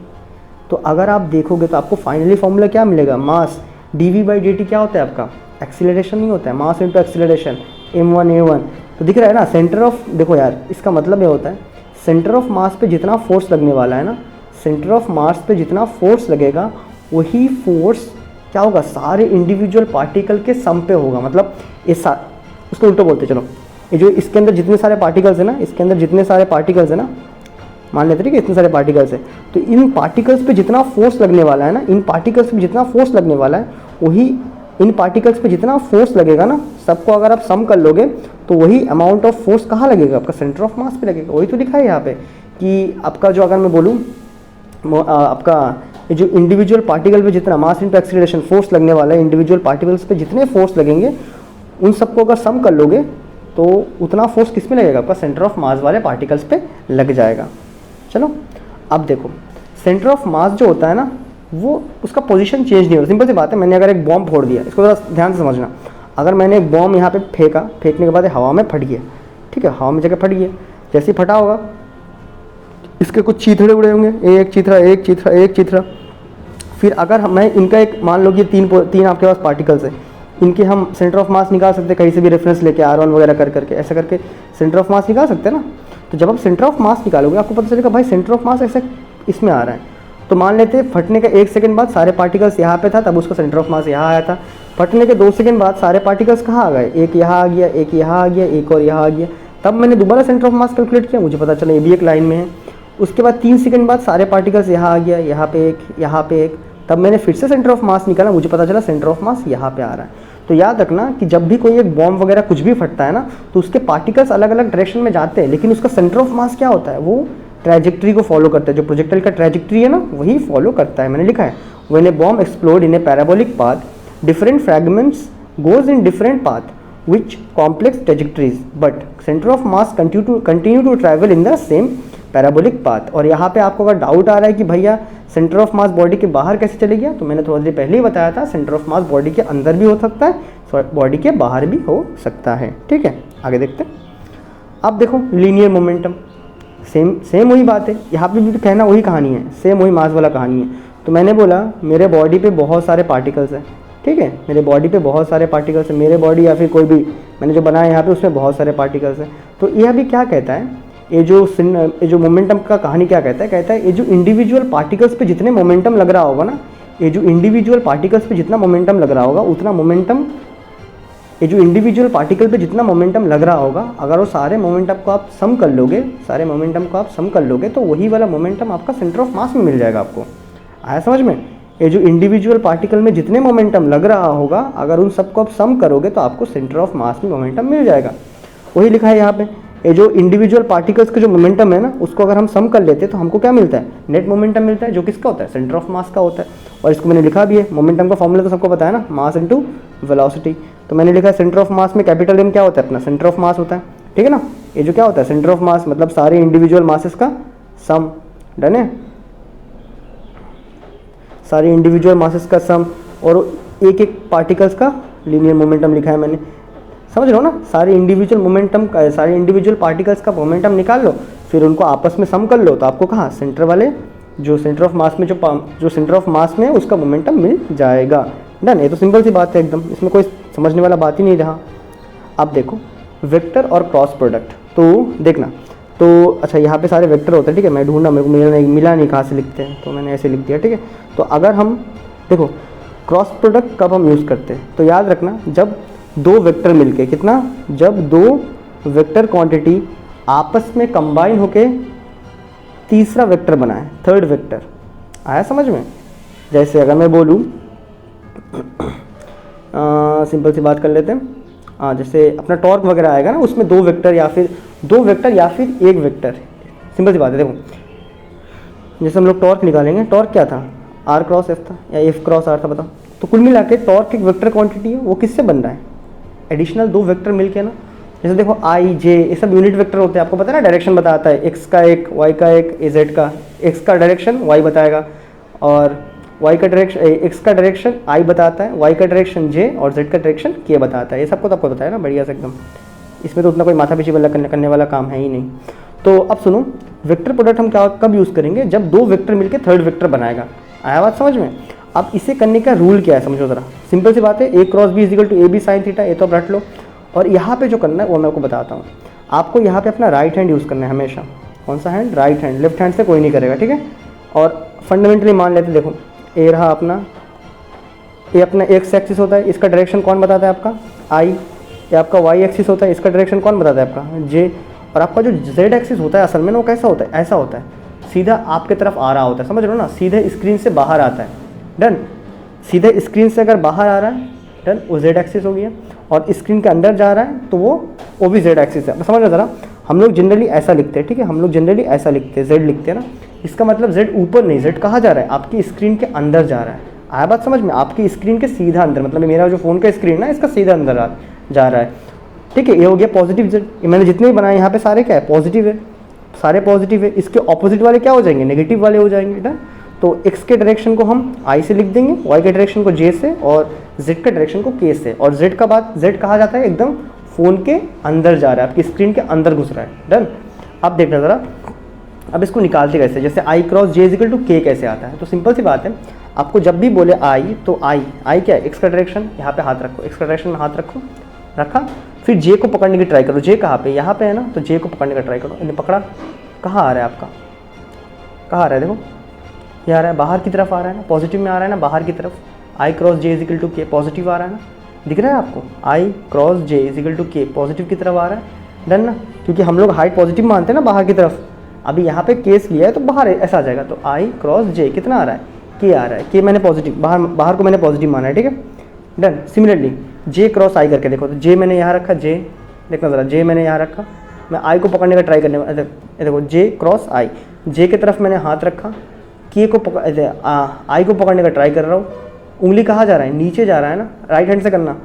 तो अगर आप देखोगे तो आपको फाइनली फॉर्मूला क्या मिलेगा, मास dv/dt क्या होता है आपका, एक्सीलरेशन नहीं होता है, मास इंटू एक्सीलरेशन m1a1। तो दिख रहा है ना, सेंटर ऑफ, देखो यार इसका मतलब ये होता है सेंटर ऑफ मास पे जितना फोर्स लगने वाला है ना, सेंटर ऑफ मास पे जितना फोर्स लगेगा वही फोर्स क्या होगा, सारे इंडिविजुअल पार्टिकल के सम पे होगा। मतलब उसको उल्टा बोलते चलो, ये जो इसके अंदर जितने सारे पार्टिकल्स है ना, इसके अंदर जितने सारे पार्टिकल्स है ना, मान लेते हैं कि इतने सारे पार्टिकल्स है, तो इन पार्टिकल्स पे जितना फोर्स लगने वाला है ना, इन पार्टिकल्स पे जितना फोर्स लगने वाला है वही इन पार्टिकल्स पे जितना फोर्स लगेगा ना, सबको अगर आप सम कर लोगे तो वही अमाउंट ऑफ फोर्स कहाँ लगेगा, आपका सेंटर ऑफ मास पे लगेगा। वही तो लिखा है यहाँ पे कि आपका जो, अगर मैं बोलूँ आपका जो इंडिविजुअल पार्टिकल पे जितना मास इंटू एक्सीलरेशन फोर्स लगने वाला है, इंडिविजुअल पार्टिकल्स पे जितने फोर्स लगेंगे उन सबको अगर सम कर लोगे तो उतना फोर्स किस में लगेगा, आपका सेंटर ऑफ मास वाले पार्टिकल्स पे लग जाएगा। चलो अब देखो, सेंटर ऑफ मास जो होता है ना वो उसका पोजीशन चेंज नहीं होता। सिंपल सी बात है, मैंने अगर एक बॉम्ब फोड़ दिया, इसको थोड़ा ध्यान से समझना, अगर मैंने एक बॉम्ब यहाँ पे फेंका, फेंकने के बाद हवा में फट गया, ठीक है, हवा में जगह फट गया, जैसे ही फटा होगा इसके कुछ चीथड़े उड़े होंगे, एक चीथड़ा एक चीथड़ा एक चीथड़ा। फिर अगर मैं इनका एक मान लो कि तीन आपके पास पार्टिकल्स है, इनके हम सेंटर ऑफ मास निकाल सकते हैं कहीं से भी रेफरेंस लेके, R1 वगैरह कर करके ऐसा करके सेंटर ऑफ मास निकाल सकते हैं ना। तो जब आप सेंटर ऑफ मास निकालोगे आपको पता चलेगा भाई सेंटर ऑफ मास ऐसे इसमें आ रहा है। तो मान लेते हैं फटने का 1 सेकंड बाद सारे पार्टिकल्स यहाँ पे था, तब उसका सेंटर ऑफ मास यहाँ आया था। फटने के 2 सेकंड बाद सारे पार्टिकल्स कहाँ आ गए, एक यहाँ आ गया, एक यहाँ आ गया, एक और यहाँ आ गया। तब मैंने दोबारा सेंटर ऑफ मास कैलकुलेट किया, मुझे पता चला ये भी एक लाइन में है। उसके बाद 3 सेकंड बाद सारे पार्टिकल्स यहाँ आ गया, यहाँ पे एक, यहाँ पे एक, तब मैंने फिर से सेंटर ऑफ मास निकाला, मुझे पता चला सेंटर ऑफ मास यहाँ पे आ रहा है। तो याद रखना कि जब भी कोई एक बॉम्ब वगैरह कुछ भी फटता है ना, तो उसके पार्टिकल्स अलग अलग डायरेक्शन में जाते हैं, लेकिन उसका सेंटर ऑफ मास क्या होता है, वो ट्रैजेक्टरी को फॉलो करता है। जो प्रोजेक्टाइल का ट्रैजेक्टरी है ना वही फॉलो करता है। मैंने लिखा है when a bomb explode in a parabolic path different fragments goes in different path which complex trajectories but centre of mass continue to travel in the same parabolic path. और यहाँ पे आपको अगर डाउट आ रहा है कि भैया सेंटर ऑफ मास बॉडी के बाहर कैसे चले गया, तो मैंने थोड़ी देर पहले ही बताया था सेंटर ऑफ मास बॉडी के अंदर भी हो सकता है, बॉडी के बाहर भी हो सकता है। ठीक है, आगे देखते हैं। अब देखो लीनियर मोमेंटम, सेम वही बात है, यहाँ पे भी कहना वही कहानी है, सेम वही मास वाला कहानी है। तो मैंने बोला मेरे बॉडी पे बहुत सारे पार्टिकल्स हैं, ठीक है, मेरे बॉडी पे बहुत सारे पार्टिकल्स हैं, मेरे बॉडी या फिर कोई भी मैंने जो बनाया यहाँ पे उसमें बहुत सारे पार्टिकल्स हैं। तो यह भी क्या कहता है, ये जो मोमेंटम का कहानी क्या कहता है ये जो इंडिविजुअल पार्टिकल्स पे जितने मोमेंटम लग रहा होगा ना, ये जो इंडिविजुअल पार्टिकल्स पे जितना मोमेंटम लग रहा होगा उतना मोमेंटम, ये जो इंडिविजुअल पार्टिकल पे जितना मोमेंटम लग रहा होगा, अगर वो सारे मोमेंटम को आप सम कर लोगे, सारे मोमेंटम को आप सम कर लोगे तो वही वाला मोमेंटम आपका सेंटर ऑफ मास में मिल जाएगा। आपको आया समझ में, ये जो इंडिविजुअल पार्टिकल में जितने मोमेंटम लग रहा होगा अगर उन सबको आप सम करोगे तो आपको सेंटर ऑफ मास में मोमेंटम मिल जाएगा। वही लिखा है यहाँ पे, ये जो इंडिविजुअल पार्टिकल्स का जो मोमेंटम है ना उसको अगर हम सम कर लेते हैं तो हमको क्या मिलता है, नेट मोमेंटम मिलता है, जो किसका होता है, सेंटर ऑफ मास का होता है। और इसको मैंने लिखा भी है, मोमेंटम का फॉर्मूला तो सबको पता है ना, मास इनटू वेलोसिटी। तो मैंने लिखा है सेंटर ऑफ मास में कैपिटल एम क्या होता है, अपना सेंटर ऑफ मास होता है, ठीक है ना। ये जो क्या होता है सेंटर ऑफ मास मतलब सारे इंडिविजुअल मासेस का सम, डन है, सारे इंडिविजुअल मासेस का सम और एक एक पार्टिकल्स का लीनियर मोमेंटम लिखा है मैंने। समझ रहे हो ना, सारे इंडिविजुअल मोमेंटम का, सारे इंडिविजुअल पार्टिकल्स का मोमेंटम निकाल लो, फिर उनको आपस में सम कर लो, तो आपको कहाँ सेंटर वाले जो सेंटर ऑफ मास में जो सेंटर ऑफ मास में उसका मोमेंटम मिल जाएगा। डन। ये तो सिंपल सी बात है एकदम, इसमें कोई समझने वाला बात ही नहीं रहा। अब देखो वेक्टर और क्रॉस प्रोडक्ट, तो देखना, तो अच्छा यहाँ पे सारे वेक्टर होते हैं, ठीक है, मैं ढूंढना, मेरे को मिला नहीं कहाँ से लिखते हैं, तो मैंने ऐसे लिख दिया, ठीक है। तो अगर हम देखो क्रॉस प्रोडक्ट कब हम यूज़ करते हैं, तो याद रखना जब दो वेक्टर मिलके, कितना, जब दो वेक्टर क्वांटिटी आपस में कंबाइन होके तीसरा वेक्टर बनाए, थर्ड वेक्टर। आया समझ में? जैसे अगर मैं बोलूँ सिंपल सी बात कर लेते हैं, जैसे अपना टॉर्क वगैरह आएगा ना, उसमें दो वेक्टर या फिर एक वेक्टर, सिंपल सी बात है। देखो जैसे हम लोग टॉर्क निकालेंगे, टॉर्क क्या था, आर क्रॉस एफ था या एफ क्रॉस आर था, बताओ। तो कुल मिला के टॉर्क एक वेक्टर क्वांटिटी है, वो किससे बन रहा है, एडिशनल दो वेक्टर मिलके ना। जैसे देखो आई जे ये सब यूनिट वेक्टर होते हैं, आपको पता है ना, डायरेक्शन बताता है, एक्स का एक, वाई का एक, ए जेड का, एक्स का डायरेक्शन वाई बताएगा, और वाई का डायरेक्शन, एक्स का डायरेक्शन आई बताता है, वाई का डायरेक्शन जे, और जेड का डायरेक्शन के बताता है। ये सबको तो आपको बताया ना बढ़िया से एकदम, इसमें तो उतना कोई माथा पीछी वाला करने वाला काम है ही नहीं। तो अब सुनो, वेक्टर प्रोडक्ट हम क्या कब यूज़ करेंगे, जब दो वेक्टर मिलके थर्ड वेक्टर बनाएगा। आया बात समझ में? अब इसे करने का रूल क्या है समझो ज़रा, सिंपल सी बात है, A cross B is equal to A B sine theta, ये तो आप रट लो। और यहाँ पे जो करना है वो मैं आपको बताता हूँ। आपको यहाँ पे अपना राइट हैंड यूज़ करना है हमेशा। कौन सा hand? Right hand. Left hand से कोई नहीं करेगा, ठीक है। और फंडामेंटली मान लेते, देखो ए रहा अपना, ये अपना एक्स एक्सिस होता है, इसका डायरेक्शन कौन बताता है आपका, आई। ये आपका वाई एक्सिस होता है, इसका डायरेक्शन कौन बताता है आपका, जे। और आपका जो जेड एक्सिस होता है असल में वो कैसा होता है, ऐसा होता है, सीधा आपके तरफ आ रहा होता है, समझ रहे हो ना, सीधे स्क्रीन से बाहर आता है। डन। सीधे स्क्रीन से अगर बाहर आ रहा है, डन, वो जेड एक्सिस हो गया। और स्क्रीन के अंदर जा रहा है तो वो भी जेड एक्सिस है। समझ लो ज़रा, हम लोग जनरली ऐसा लिखते हैं, ठीक है, हम लोग जनरली ऐसा लिखते हैं, जेड लिखते हैं ना, इसका मतलब जेड ऊपर नहीं, जेड कहाँ जा रहा है, आपकी स्क्रीन के अंदर जा रहा है। आया बात समझ में? आपकी स्क्रीन के सीधा अंदर, मतलब मेरा जो फ़ोन का स्क्रीन है इसका सीधा अंदर जा रहा है, ठीक है। ये हो गया पॉजिटिव जेड। मैंने जितने भी बनाए यहाँ पे सारे क्या है, पॉजिटिव है, सारे पॉजिटिव है। इसके ऑपोजिट वाले क्या हो जाएंगे, नेगेटिव वाले हो जाएंगे ना। तो एक्स के डायरेक्शन को हम आई से लिख देंगे, वाई के डायरेक्शन को जे से, और जेड के डायरेक्शन को के से। और जेड का बात, जेड कहा जाता है एकदम फ़ोन के अंदर जा रहा है, आपकी स्क्रीन के अंदर घुस रहा है। डन। अब देखना ज़रा, अब इसको निकालते कैसे, जैसे आई क्रॉस जे इजिकल टू के कैसे आता है। तो सिंपल सी बात है, आपको जब भी बोले आई, तो आई क्या है, एक्स का डायरेक्शन, यहाँ पे हाथ रखो, एक्स का डायरेक्शन में हाथ रखो, रखा, फिर जे को पकड़ने की ट्राई करो। जे कहाँ पे, यहाँ पे है ना, तो जे को पकड़ने का ट्राई करो। इन्हें पकड़ा, कहाँ आ रहा है आपका, कहाँ आ रहा है, देखो ये आ रहा है, बाहर की तरफ आ रहा है ना, पॉजिटिव में आ रहा है ना, बाहर की तरफ। आई क्रॉस जे इजिकल टू के पॉजिटिव आ रहा है ना, दिख रहा है आपको, आई क्रॉस जे इजिकल टू के पॉजिटिव की तरफ आ रहा है। डन ना, क्योंकि हम लोग हाइट पॉजिटिव मानते हैं ना बाहर की तरफ। अभी यहाँ पे केस लिया है तो बाहर ऐसा आ जाएगा। तो आई क्रॉस जे कितना आ रहा है, के आ रहा है, के मैंने पॉजिटिव, बाहर को मैंने पॉजिटिव माना है, ठीक है। डन। सिमिलरली जे क्रॉस आई करके देखो, तो जे मैंने यहाँ रखा, जे देखना ज़रा, जे मैंने यहाँ रखा, मैं आई को पकड़ने का ट्राई करने वाला, देखो जे क्रॉस आई, जे की तरफ मैंने हाथ रखा, के को आई को पकड़ने का ट्राई कर रहा हूँ। उंगली कहाँ जा रहा है, नीचे जा रहा है ना, राइट हैंड से करना।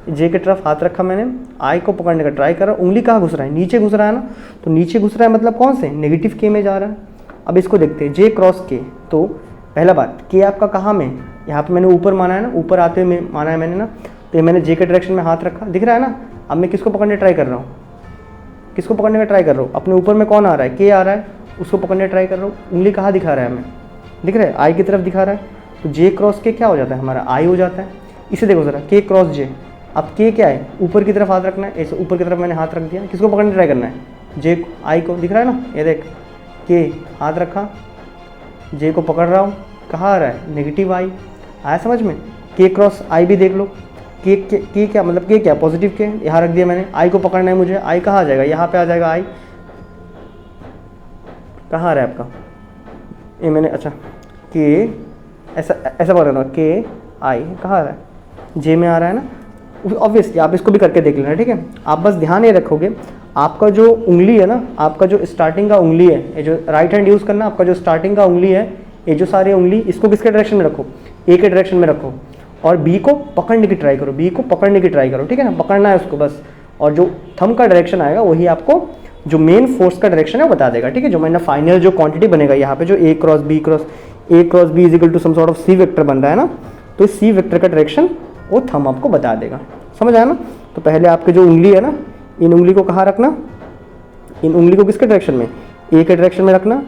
जे की तरफ हाथ रखा मैंने, आई को पकड़ने का ट्राई कर रहा हूँ, उंगली कहाँ घुस रहा है, नीचे घुस रहा है ना। तो नीचे घुस रहा है मतलब कौन से, नेगेटिव के में जा रहा है। अब इसको देखते हैं, जे क्रॉस के। तो पहला बात, के आपका कहाँ में, यहाँ पे मैंने ऊपर माना है ना, ऊपर आते हुए माना है मैंने ना। तो मैंने जे के डायरेक्शन में हाथ रखा, दिख रहा है ना। अब मैं किसको पकड़ने ट्राई कर रहा हूँ, किसको पकड़ने का ट्राई कर रहा हूँ, अपने ऊपर में कौन आ रहा है, के आ रहा है, उसको पकड़ने ट्राई कर रहा हूँ। उंगली कहाँ दिखा रहा है हमें, दिख रहा है, आई की तरफ दिखा रहा है। तो जे क्रॉस के क्या हो जाता है हमारा, आई हो जाता है। इसे देखो ज़रा, के क्रॉस जे। अब के क्या है, ऊपर की तरफ हाथ रखना है, ऐसे ऊपर की तरफ मैंने हाथ रख दिया। किसको पकड़ने ट्राई करना है, जे आई को, दिख रहा है ना, ये देख, के हाथ रखा, जे को पकड़ रहा हूँ, कहाँ आ रहा है, नेगेटिव आई। आया समझ में? के क्रॉस आई भी देख लो, के क्या मतलब, के क्या पॉजिटिव के, यहाँ रख दिया मैंने। आई को पकड़ना है मुझे, आई कहाँ आ जाएगा, यहाँ पे आ जाएगा आई। कहाँ आ रहा है आपका, ये मैंने, अच्छा के ऐसा पकड़ रहा हूँ, के आई कहाँ आ रहा है, जे में आ रहा है ना। ऑब्वियसली आप इसको भी करके देख लेना, ठीक है। आप बस ध्यान ये रखोगे, आपका जो उंगली है ना, आपका जो स्टार्टिंग का उंगली है, ये जो राइट हैंड यूज़ करना, आपका जो स्टार्टिंग का उंगली है, ये जो सारी उंगली, इसको किसके डायरेक्शन में रखो, ए के डायरेक्शन में रखो। और बी को पकड़ने की ट्राई करो, बी को पकड़ने की ट्राई करो, ठीक है ना, पकड़ना है उसको बस। और जो थंब का डायरेक्शन आएगा वही आपको जो मेन फोर्स का डायरेक्शन है वो बता देगा, ठीक है। जो मैंने फाइनल जो क्वांटिटी बनेगा यहाँ पे, जो A cross B is equal to some sort of C vector बन रहा है ना, तो सी वेक्टर का डायरेक्शन वो थंब आपको बता देगा। समझ आया ना। तो पहले आपके जो उंगली है ना, इन उंगली को कहाँ रखना, इन उंगली को किसके डायरेक्शन में, ए के डायरेक्शन में रखना।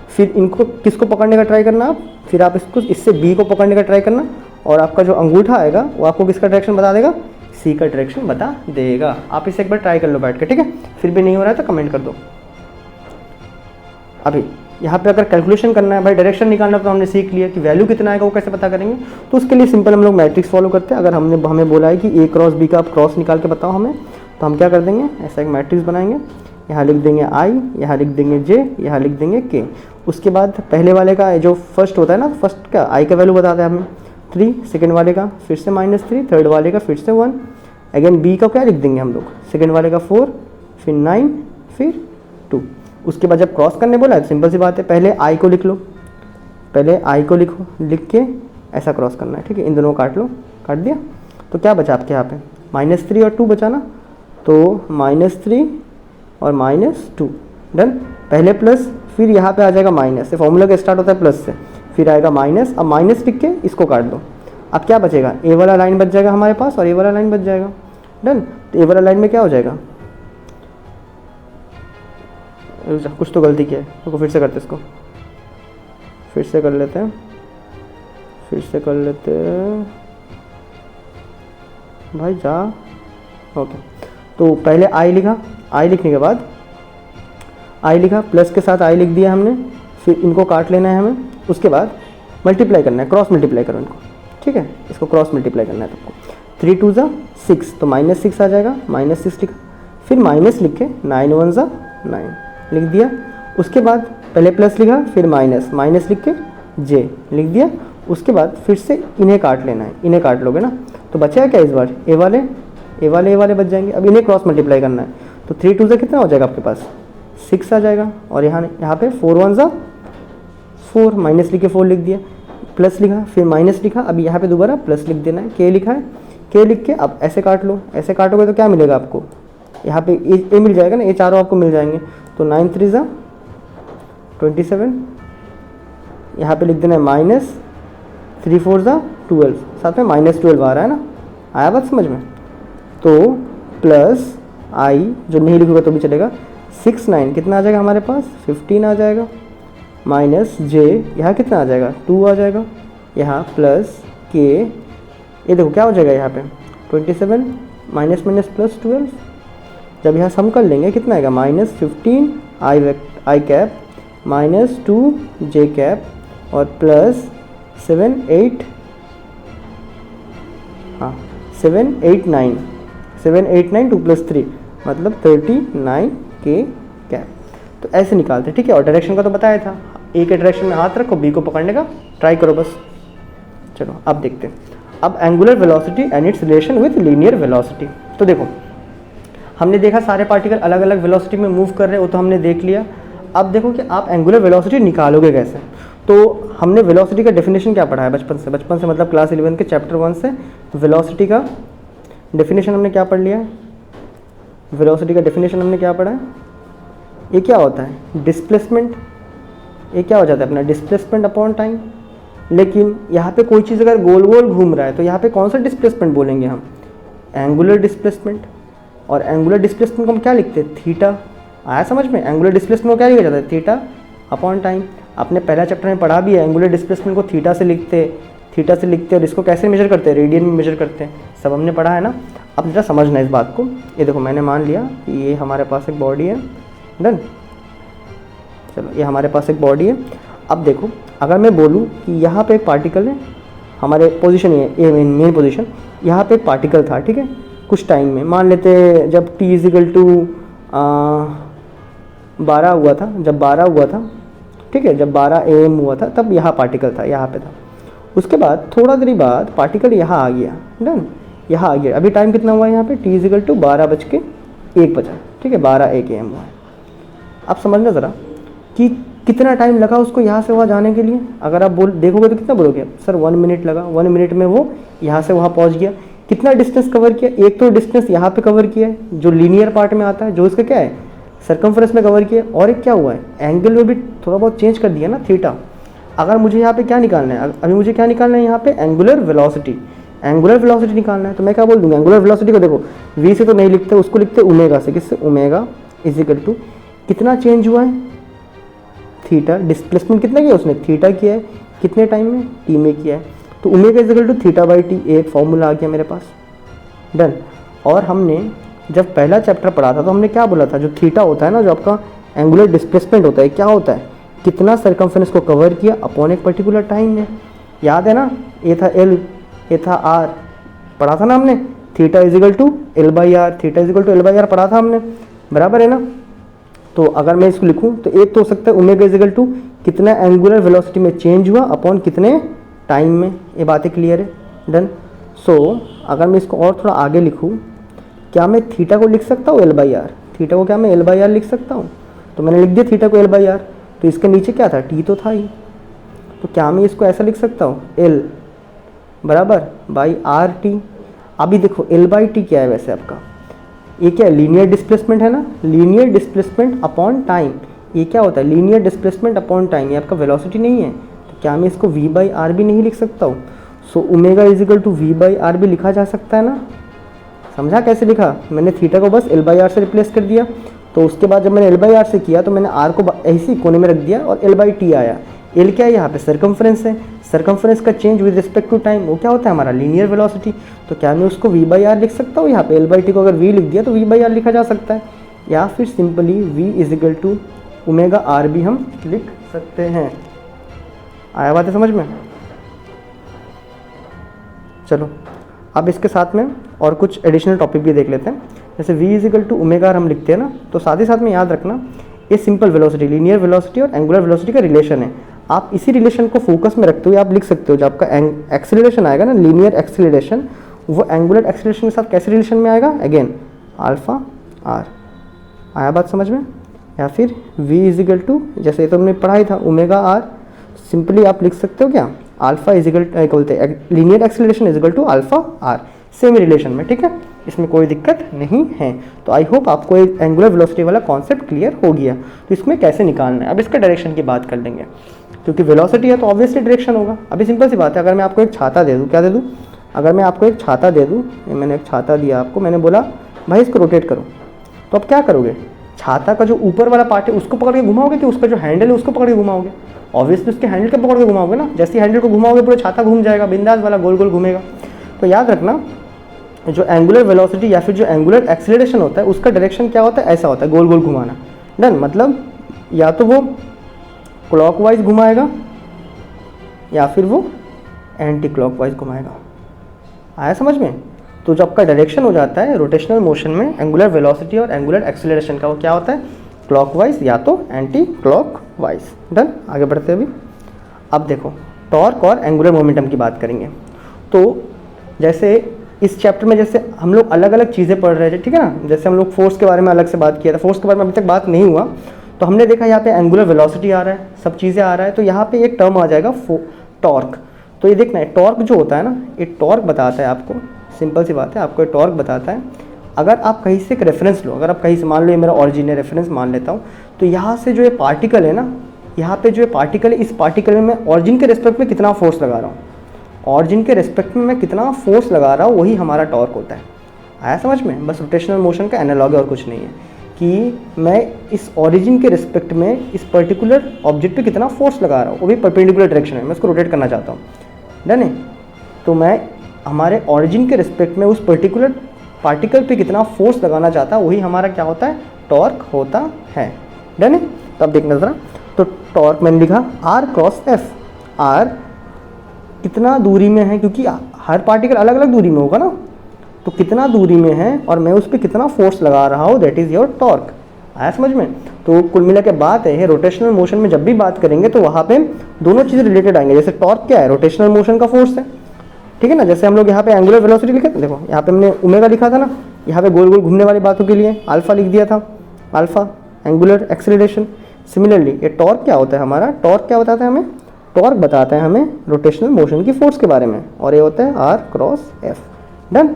फिर इनको किसको पकड़ने का ट्राई करना आप, फिर आप इसको इससे बी को पकड़ने का ट्राई करना, और आपका जो अंगूठा आएगा वो आपको किसका डायरेक्शन बता देगा, सी का डायरेक्शन बता देगा। आप इसे एक बार ट्राई कर लो बैठ के, ठीक है। फिर भी नहीं हो रहा है तो कमेंट कर दो। अभी यहाँ पे अगर कैलकुलेशन करना है भाई, डायरेक्शन निकालना, तो हमने सीख लिया कि वैल्यू कितना आएगा वो कैसे पता करेंगे। तो उसके लिए सिंपल हम लोग मैट्रिक्स फॉलो करते हैं। अगर हमें बोला है कि ए क्रॉस बी का आप क्रॉस निकाल के बताओ हमें, तो हम क्या कर देंगे, ऐसा एक मैट्रिक्स बनाएंगे। यहाँ लिख देंगे आई, यहाँ लिख देंगे जे, यहाँ लिख देंगे के। उसके बाद पहले वाले का जो फर्स्ट होता है ना, फर्स्ट का आई का वैल्यू बताते हैं हमें 3, सेकेंड वाले का फिर से -3, थर्ड वाले का फिर से 1, अगेन बी का क्या लिख देंगे हम लोग, सेकेंड वाले का 4, फिर 9, फिर 2। उसके बाद जब क्रॉस करने बोला है तो सिंपल सी बात है, पहले आई को लिख लो, पहले आई को लिखो, लिख के ऐसा क्रॉस करना है, ठीक है। इन दोनों को काट लो, काट दिया तो क्या बचा आपके यहाँ पे, -3 और 2 बचा ना, तो -3 और -2 डन। पहले प्लस, फिर यहाँ पे आ जाएगा माइनस, से फॉर्मूला का स्टार्ट होता है प्लस से, फिर आएगा माइनस। अब माइनस लिख के इसको काट दो, अब क्या बचेगा, ए वाला लाइन बच जाएगा हमारे पास और ए वाला लाइन बच जाएगा डन। तो ए वाला लाइन में क्या हो जाएगा, कुछ तो गलती किया है, तो फिर से करते इसको, फिर से कर लेते हैं, फिर से कर लेते हैं भाई जा। ओके, तो पहले आई लिखा, आई लिखने के बाद आई लिखा, प्लस के साथ आई लिख दिया हमने, फिर इनको काट लेना है हमें। उसके बाद मल्टीप्लाई करना है, क्रॉस मल्टीप्लाई करो इनको, ठीक है, इसको क्रॉस मल्टीप्लाई करना है तुमको। 3 2 ज़ा 6, तो -6 आ जाएगा, -6 लिखा, फिर माइनस लिख के 9 1 ज़ा 9 लिख दिया। उसके बाद पहले प्लस लिखा, फिर माइनस, माइनस लिख के जे लिख दिया। उसके बाद फिर से इन्हें काट लेना है, इन्हें काट लोगे ना, तो बचा क्या इस बार, ए वाले बच जाएंगे। अब इन्हें क्रॉस मल्टीप्लाई करना है, तो 3 2 ज़ा कितना हो जाएगा आपके पास, 6 आ जाएगा। और यहाँ पे 4 1 ज़ा 4, माइनस लिख के 4 लिख दिया, प्लस लिखा, फिर माइनस लिखा, अब यहाँ पे दोबारा प्लस लिख देना है, के लिखा है, के लिख के अब ऐसे काट लो, ऐसे काटोगे तो क्या मिलेगा आपको, यहाँ पे ए मिल जाएगा ना, ये चारों आपको मिल जाएंगे। तो 9 3 ज़ा 27, यहाँ पे लिख देना है -3 4 ज़ा 12, साथ में -12 आ रहा है ना, आया बात समझ में। तो प्लस आई, जो नहीं लिखोगे तो भी चलेगा, 6 9 कितना आ जाएगा हमारे पास, 15 आ जाएगा, माइनस जे, यहाँ कितना आ जाएगा, 2 आ जाएगा, यहाँ प्लस के, ये देखो क्या हो जाएगा यहाँ पे 27 माइनस प्लस 12। जब यहाँ सम कर लेंगे कितना आएगा, -15 आई कैप -2 जे कैप और प्लस 7 8 9 2 + 3 मतलब 39 के कैप। तो ऐसे निकालते हैं, ठीक है। और डायरेक्शन का तो बताया था, ए के डायरेक्शन में हाथ रखो, बी को पकड़ने का ट्राई करो बस। चलो अब देखते हैं, अब angular velocity and it's relation with linear velocity. तो देखो हमने देखा सारे पार्टिकल अलग अलग वेलोसिटी में मूव कर रहे हैं, वो तो हमने देख लिया। अब देखो कि आप एंगुलर वेलोसिटी निकालोगे कैसे। तो हमने वेलोसिटी का डेफिनेशन क्या पढ़ा है बचपन से मतलब क्लास 11 के चैप्टर 1 से वेलोसिटी का डेफिनेशन हमने क्या पढ़ लिया है, वेलोसिटी का डेफिनेशन हमने क्या पढ़ा है, ये क्या होता है डिस्प्लेसमेंट, ये क्या हो जाता है अपना डिस्प्लेसमेंट अपॉन टाइम। लेकिन यहाँ पे कोई चीज़ अगर गोल गोल घूम रहा है तो यहाँ पे कौन सा डिस्प्लेसमेंट बोलेंगे हम, एंगुलर डिस्प्लेसमेंट। और एंगुलर डिस्प्लेसमेंट को हम क्या लिखते हैं, थीटा। आया समझ में, एंगुलर डिस्प्लेसमेंट को क्या लिखा जाता है, थीटा अपॉन टाइम। आपने पहला चैप्टर में पढ़ा भी है, एंगुलर डिस्प्लेसमेंट को थीटा से लिखते और इसको कैसे मेजर करते हैं, रेडियन में मेजर करते हैं, सब हमने पढ़ा है ना। अब जरा समझना इस बात को। ये देखो मैंने मान लिया कि ये हमारे पास एक बॉडी है, डन। चलो ये हमारे पास एक बॉडी है। अब देखो अगर मैं बोलूँ कि यहाँ पे एक पार्टिकल है, हमारे पोजीशन ये मेन पोजीशन, यहाँ पे एक पार्टिकल था, ठीक है, कुछ टाइम में मान लेते जब t = 12 हुआ था, जब 12 हुआ था, ठीक है, जब 12 AM हुआ था तब यहाँ पार्टिकल था, यहाँ पे था। उसके बाद थोड़ा देरी बाद पार्टिकल यहाँ आ गया, डन, यहाँ आ गया। अभी टाइम कितना हुआ है यहाँ पे, t = 12:01 बजा, ठीक है, 12:01 AM हुआ है। अब समझना ज़रा कि कितना टाइम लगा उसको यहाँ से वहाँ जाने के लिए। अगर आप देखोगे तो कितना बोलोगे, सर 1 मिनट लगा, 1 मिनट में वो यहाँ से वहाँ पहुँच गया। कितना डिस्टेंस कवर किया, एक तो डिस्टेंस यहाँ पे कवर किया है जो लीनियर पार्ट में आता है, जो इसका क्या है सर्कमफ्रेंस में कवर किया, और एक क्या हुआ है एंगल में भी थोड़ा बहुत चेंज कर दिया ना, थीटा। अगर मुझे यहाँ पे क्या निकालना है, अभी मुझे क्या निकालना है यहाँ पे एंगुलर वेलोसिटी। एंगुलर वेलोसिटी निकालना है। तो मैं क्या बोल दूंगा, एंगुलर वेलोसिटी को देखो v से तो नहीं लिखते, उसको लिखते ओमेगा से। किससे? ओमेगा इज इक्वल टू कितना चेंज हुआ है, थीटा। डिस्प्लेसमेंट कितना किया उसने, थीटा किया है। कितने टाइम में, टी में किया है। तो omega is equal to theta by T, एक फॉर्मूला आ गया मेरे पास। डन। और हमने जब पहला चैप्टर पढ़ा था तो हमने क्या बोला था, जो थीटा होता है ना, जो आपका एंगुलर डिस्प्लेसमेंट होता है, क्या होता है, कितना सर्कमफरेंस को कवर किया अपॉन एक पर्टिकुलर टाइम में। याद है ना, ए था एल, ए था आर, पढ़ा था ना हमने। Theta is equal to L by R, theta is equal to L by R पढ़ा था हमने, बराबर है ना। तो अगर मैं इसको लिखूं तो एक तो हो सकता है ओमेगा इज इक्वल टू कितना एंगुलर वेलोसिटी में चेंज हुआ अपॉन कितने टाइम में। ये बातें क्लियर है? डन। सो अगर मैं इसको और थोड़ा आगे लिखूं, क्या मैं थीटा को लिख सकता हूँ एल बाई आर, थीटा को क्या मैं एल बाई आर लिख सकता हूँ? तो मैंने लिख दिया थीटा को एल बाई आर, तो इसके नीचे क्या था, टी तो था ही। तो क्या मैं इसको ऐसा लिख सकता हूँ, एल बराबर बाई आर टी। अभी देखो एल बाई टी क्या है वैसे आपका, ये क्या है, लीनियर डिस्प्लेसमेंट है ना, लीनियर डिस्प्लेसमेंट अपॉन टाइम। ये क्या होता है, लीनियर डिस्प्लेसमेंट अपॉन टाइम, ये आपका वेलोसिटी नहीं है। तो क्या मैं इसको v बाई आर भी नहीं लिख सकता हूँ? So omega is equal to V by R भी लिखा जा सकता है ना। समझा कैसे लिखा, मैंने थीटा को बस एल बाई आर से रिप्लेस कर दिया। तो उसके बाद जब मैंने एल बाई आर से किया तो मैंने आर को ऐसे ही कोने में रख दिया और एल बाई टी आया। एल क्या है यहाँ पे, सर्कमफ्रेंस है। सर्कमफ्रेंस का change with respect to time, वो क्या होता है हमारा, लीनियर वेलोसिटी। तो क्या मैं उसको वी बाई आर लिख सकता हूँ यहाँ पे, एल बाई टी को अगर वी लिख दिया तो वी बाई आर लिखा जा सकता है, या फिर simply V is equal to omega R भी हम लिख सकते हैं। आया बात है समझ में? चलो अब इसके साथ में और कुछ एडिशनल टॉपिक भी देख लेते हैं। जैसे v is equal to omega R हम लिखते हैं ना, तो साथ ही साथ में याद रखना ये सिंपल वेलोसिटी, लीनियर वेलोसिटी और एंगुलर वेलोसिटी का रिलेशन है। आप इसी रिलेशन को फोकस में रखते हुए आप लिख सकते हो, जब आपका एक्सीलरेशन आएगा ना, लीनियर एक्सीलरेशन, वो एंगुलर एक्सीलरेशन के साथ कैसे रिलेशन में आएगा, अगेन अल्फा आर। आया बात समझ में? या फिर v इज इक्वल टू, जैसे ये तो हमने पढ़ा ही था, ओमेगा आर, सिंपली आप लिख सकते हो क्या, अल्फा इज इक्वल क्या बोलते हैं, linear acceleration is equal to alpha R, same relation में, ठीक है, इसमें कोई दिक्कत नहीं है। तो आई होप आपको एक एंगुलर वेलोसिटी वाला कॉन्सेप्ट क्लियर हो गया। तो इसमें कैसे निकालना है, अब इसका डायरेक्शन की बात कर लेंगे, क्योंकि वेलोसिटी है तो ऑब्वियसली डायरेक्शन होगा। अभी सिंपल सी बात है, अगर मैं आपको एक छाता दे दूँ, क्या दे दूँ, अगर मैं आपको एक छाता दे दूँ, मैंने एक छाता दिया आपको, मैंने बोला भाई इसको रोटेट करो, तो आप क्या करोगे, छाता का जो ऊपर वाला पार्ट है उसको पकड़ के घुमाओगे कि उसका जो हैंडल है उसको पकड़ के घुमाओगे? ऑब्वियसली उसके हैंडल के पकड़ के घुमाओगे ना। जैसे हैंडल को घुमाओगे पूरा छाता घूम जाएगा, बिंदास वाला गोल गोल घूमेगा। तो याद रखना जो एंगुलर वेलोसिटी या फिर जो एंगुलर एक्सीलरेशन होता है उसका डायरेक्शन क्या होता है, ऐसा होता है, गोल गोल घुमाना। डन। मतलब या तो वो क्लॉकवाइज घुमाएगा या फिर वो एंटी क्लॉकवाइज घुमाएगा। आया समझ में? तो जो आपका डायरेक्शन हो जाता है रोटेशनल मोशन में एंगुलर वेलोसिटी और एंगुलर एक्सीलरेशन का, वो क्या होता है, क्लॉकवाइज या तो एंटी क्लॉकवाइज। डन। आगे बढ़ते हैं अभी। अब देखो टॉर्क और एंगुलर मोमेंटम की बात करेंगे। तो जैसे इस चैप्टर में जैसे हम लोग अलग अलग चीज़ें पढ़ रहे थे, ठीक है ना, जैसे हम लोग फोर्स के बारे में अलग से बात किया था, फोर्स के बारे में अभी तक बात नहीं हुआ, तो हमने देखा यहाँ पे एंगुलर वेलोसिटी आ रहा है, सब चीज़ें आ रहा है, तो यहाँ पे एक टर्म आ जाएगा टॉर्क। तो ये देखना है, टॉर्क जो होता है ना, ये टॉर्क बताता है आपको, सिंपल सी बात है, आपको ये टॉर्क बताता है। अगर आप कहीं से एक रेफरेंस लो, अगर आप कहीं से मान लो ये मेरा ऑरिजिन है, रेफरेंस मान लेता हूँ, तो यहाँ से जो ये पार्टिकल है ना, यहाँ पे जो ये पार्टिकल है, इस पार्टिकल में मैं ऑरिजिन के रेस्पेक्ट में कितना फोर्स लगा रहा हूँ, ऑरिजिन के रेस्पेक्ट में मैं कितना फोर्स लगा रहा हूँ, वही हमारा टॉर्क होता है। आया समझ में? बस रोटेशनल मोशन का एनालॉग है और कुछ नहीं है, कि मैं इस ऑरिजिन के रिस्पेक्ट में इस पर्टिकुलर ऑब्जेक्ट पे कितना फोर्स लगा रहा हूँ, वो भी परपेंडिकुलर डायरेक्शन में, मैं उसको रोटेट करना चाहता हूँ। डन है? तो मैं हमारे ऑरिजिन के रिस्पेक्ट में उस पर्टिकुलर पार्टिकल पे कितना फोर्स लगाना चाहता है, वही हमारा क्या होता है, टॉर्क होता है। डन है? तो अब देखना ज़रा, तो टॉर्क मैंने लिखा आर क्रॉस एफ। आर कितना दूरी में है, क्योंकि हर पार्टिकल अलग अलग दूरी में होगा ना, तो कितना दूरी में है और मैं उस पर कितना फोर्स लगा रहा हूँ, दैट इज़ योर टॉर्क। आया समझ में? तो कुल मिला के बात है, रोटेशनल मोशन में जब भी बात करेंगे तो वहाँ पे दोनों चीज़ें रिलेटेड आएंगे। जैसे टॉर्क क्या है, रोटेशनल मोशन का फोर्स है, ठीक है ना। जैसे हम लोग यहाँ पे एंगुलर वेलोसिटी लिखे थे, देखो यहाँ पे हमने ओमेगा लिखा था ना, यहाँ पे गोल गोल घूमने वाली बातों के लिए अल्फा लिख दिया था, अल्फा एंगुलर एक्सीलरेशन। सिमिलरली ये टॉर्क क्या होता है हमारा, टॉर्क क्या बताता है हमें, टॉर्क बताता है हमें रोटेशनल मोशन की फोर्स के बारे में, और ये होता है आर क्रॉस एफ। डन।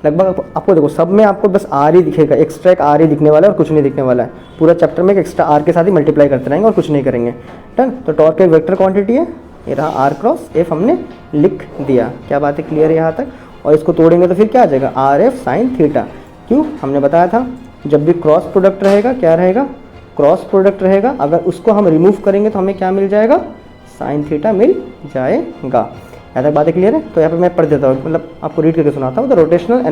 लगभग आपको देखो सब में आपको बस आर ही दिखेगा, एक्स्ट्रा एक आर ही दिखने वाला है और कुछ नहीं दिखने वाला है। पूरा चैप्टर में एक एक्स्ट्रा आर के साथ ही मल्टीप्लाई करते रहेंगे और कुछ नहीं करेंगे। डन। तो टॉर्क एक वेक्टर क्वांटिटी है ये रहा आर क्रॉस एफ हमने लिख दिया। क्या बात है, क्लियर है यहाँ तक। और इसको तोड़ेंगे तो फिर क्या आ जाएगा, आर एफ साइन थीटा। क्यों, हमने बताया था जब भी क्रॉस प्रोडक्ट रहेगा क्या रहेगा, क्रॉस प्रोडक्ट रहेगा, अगर उसको हम रिमूव करेंगे तो हमें क्या मिल जाएगा, साइन थीटा मिल जाएगा। यहाँ तक बातें क्लियर है। तो यहाँ पे मैं पढ़ देता हूँ, मतलब आपको रीड करके सुनाता हूँ। द रोटेशनल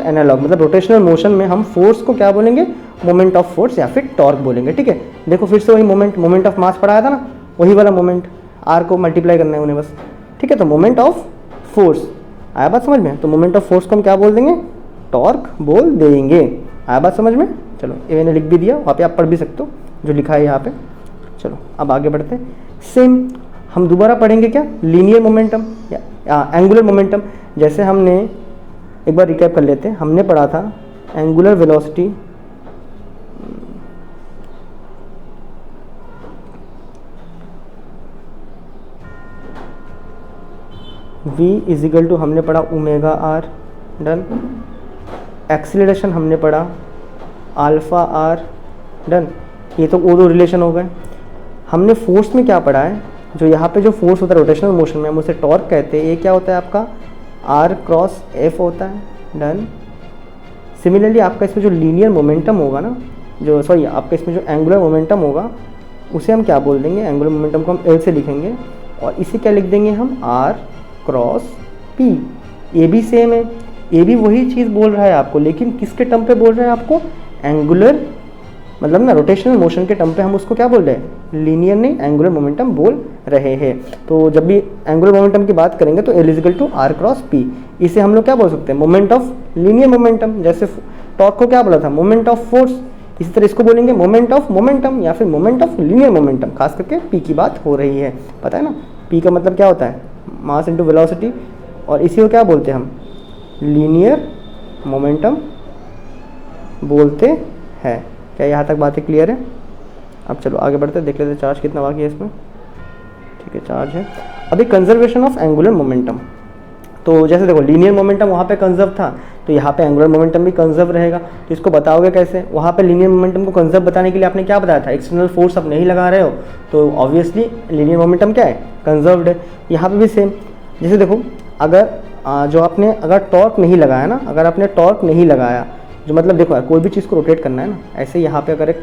एनालॉग मतलब रोटेशनल मोशन में हम फोर्स को क्या बोलेंगे, मोमेंट ऑफ फोर्स या फिर टॉर्क बोलेंगे। ठीक है, देखो फिर से वही मोमेंट ऑफ मास पढ़ाया था ना, वही वाला मोमेंट, आर को मल्टीप्लाई करना है उन्हें बस। ठीक है, तो मोमेंट ऑफ फोर्स आया बात समझ में। तो मोमेंट ऑफ फोर्स को हम क्या बोल देंगे, टॉर्क बोल देंगे। आया बात समझ में। चलो ये मैंने लिख भी दिया, वहाँ पे आप पढ़ भी सकते हो जो लिखा है यहाँ पे। चलो अब आगे बढ़ते हैं। सेम हम दोबारा पढ़ेंगे क्या, लीनियर मोमेंटम या एंगुलर मोमेंटम। जैसे हमने एक बार रिकैप कर लेते हैं, हमने पढ़ा था angular velocity v is equal to हमने पढ़ा ओमेगा आर, डन। एक्सीलरेशन हमने पढ़ा अल्फा आर, डन। ये तो वो दो रिलेशन हो गए। हमने फोर्स में क्या पढ़ा है, जो यहाँ पे जो फोर्स होता है रोटेशनल मोशन में, हम उसे टॉर्क कहते हैं। ये क्या होता है आपका, आर क्रॉस एफ होता है, डन। सिमिलरली आपका इसमें जो लीनियर मोमेंटम होगा ना, जो सॉरी आपका इसमें जो एंगुलर मोमेंटम होगा उसे हम क्या बोल देंगे, एंगुलर मोमेंटम को हम एल से लिखेंगे और इसे क्या लिख देंगे हम, आर क्रॉस पी। ये भी सेम है, ये भी वही चीज़ बोल रहा है आपको, लेकिन किसके टर्म पे बोल रहा है आपको, एंगुलर मतलब ना रोटेशनल मोशन के टर्म पे हम उसको क्या बोल रहे हैं, लीनियर नहीं एंगुलर मोमेंटम बोल रहे हैं। तो जब भी एंगुलर मोमेंटम की बात करेंगे तो L is equal to R cross P, इसे हम लोग क्या बोल सकते हैं, मोमेंट ऑफ लीनियर मोमेंटम। जैसे टॉर्क को क्या बोला था, मोमेंट ऑफ फोर्स, इसी तरह इसको बोलेंगे मोमेंट ऑफ मोमेंटम या फिर मोमेंट ऑफ लीनियर मोमेंटम। खास करके पी की बात हो रही है, पता है ना, पी का मतलब क्या होता है, मास इंटू वेलोसिटी, और इसी को क्या बोलते हैं हम, लीनियर मोमेंटम बोलते हैं। क्या यहाँ तक बातें क्लियर है। अब चलो आगे बढ़ते हैं, देख लेते हैं चार्ज कितना बाकी है इसमें। ठीक है, चार्ज है अभी कंजर्वेशन ऑफ एंगुलर मोमेंटम। तो जैसे देखो लीनियर मोमेंटम वहाँ पे कंजर्व था, तो यहाँ पे एंगुलर मोमेंटम भी कंजर्व रहेगा। तो इसको बताओगे कैसे, वहाँ पे लीनियर मोमेंटम को कंजर्व बताने के लिए आपने क्या बताया था, एक्सटर्नल फोर्स आप नहीं लगा रहे हो, तो ऑब्वियसली लीनियर मोमेंटम क्या है, कंजर्व्ड है। यहाँ पे भी सेम, जैसे देखो अगर जो आपने अगर टॉर्क नहीं लगाया ना, अगर आपने टॉर्क नहीं लगाया, जो मतलब देखो यार कोई भी चीज़ को रोटेट करना है ना, ऐसे यहाँ पे अगर एक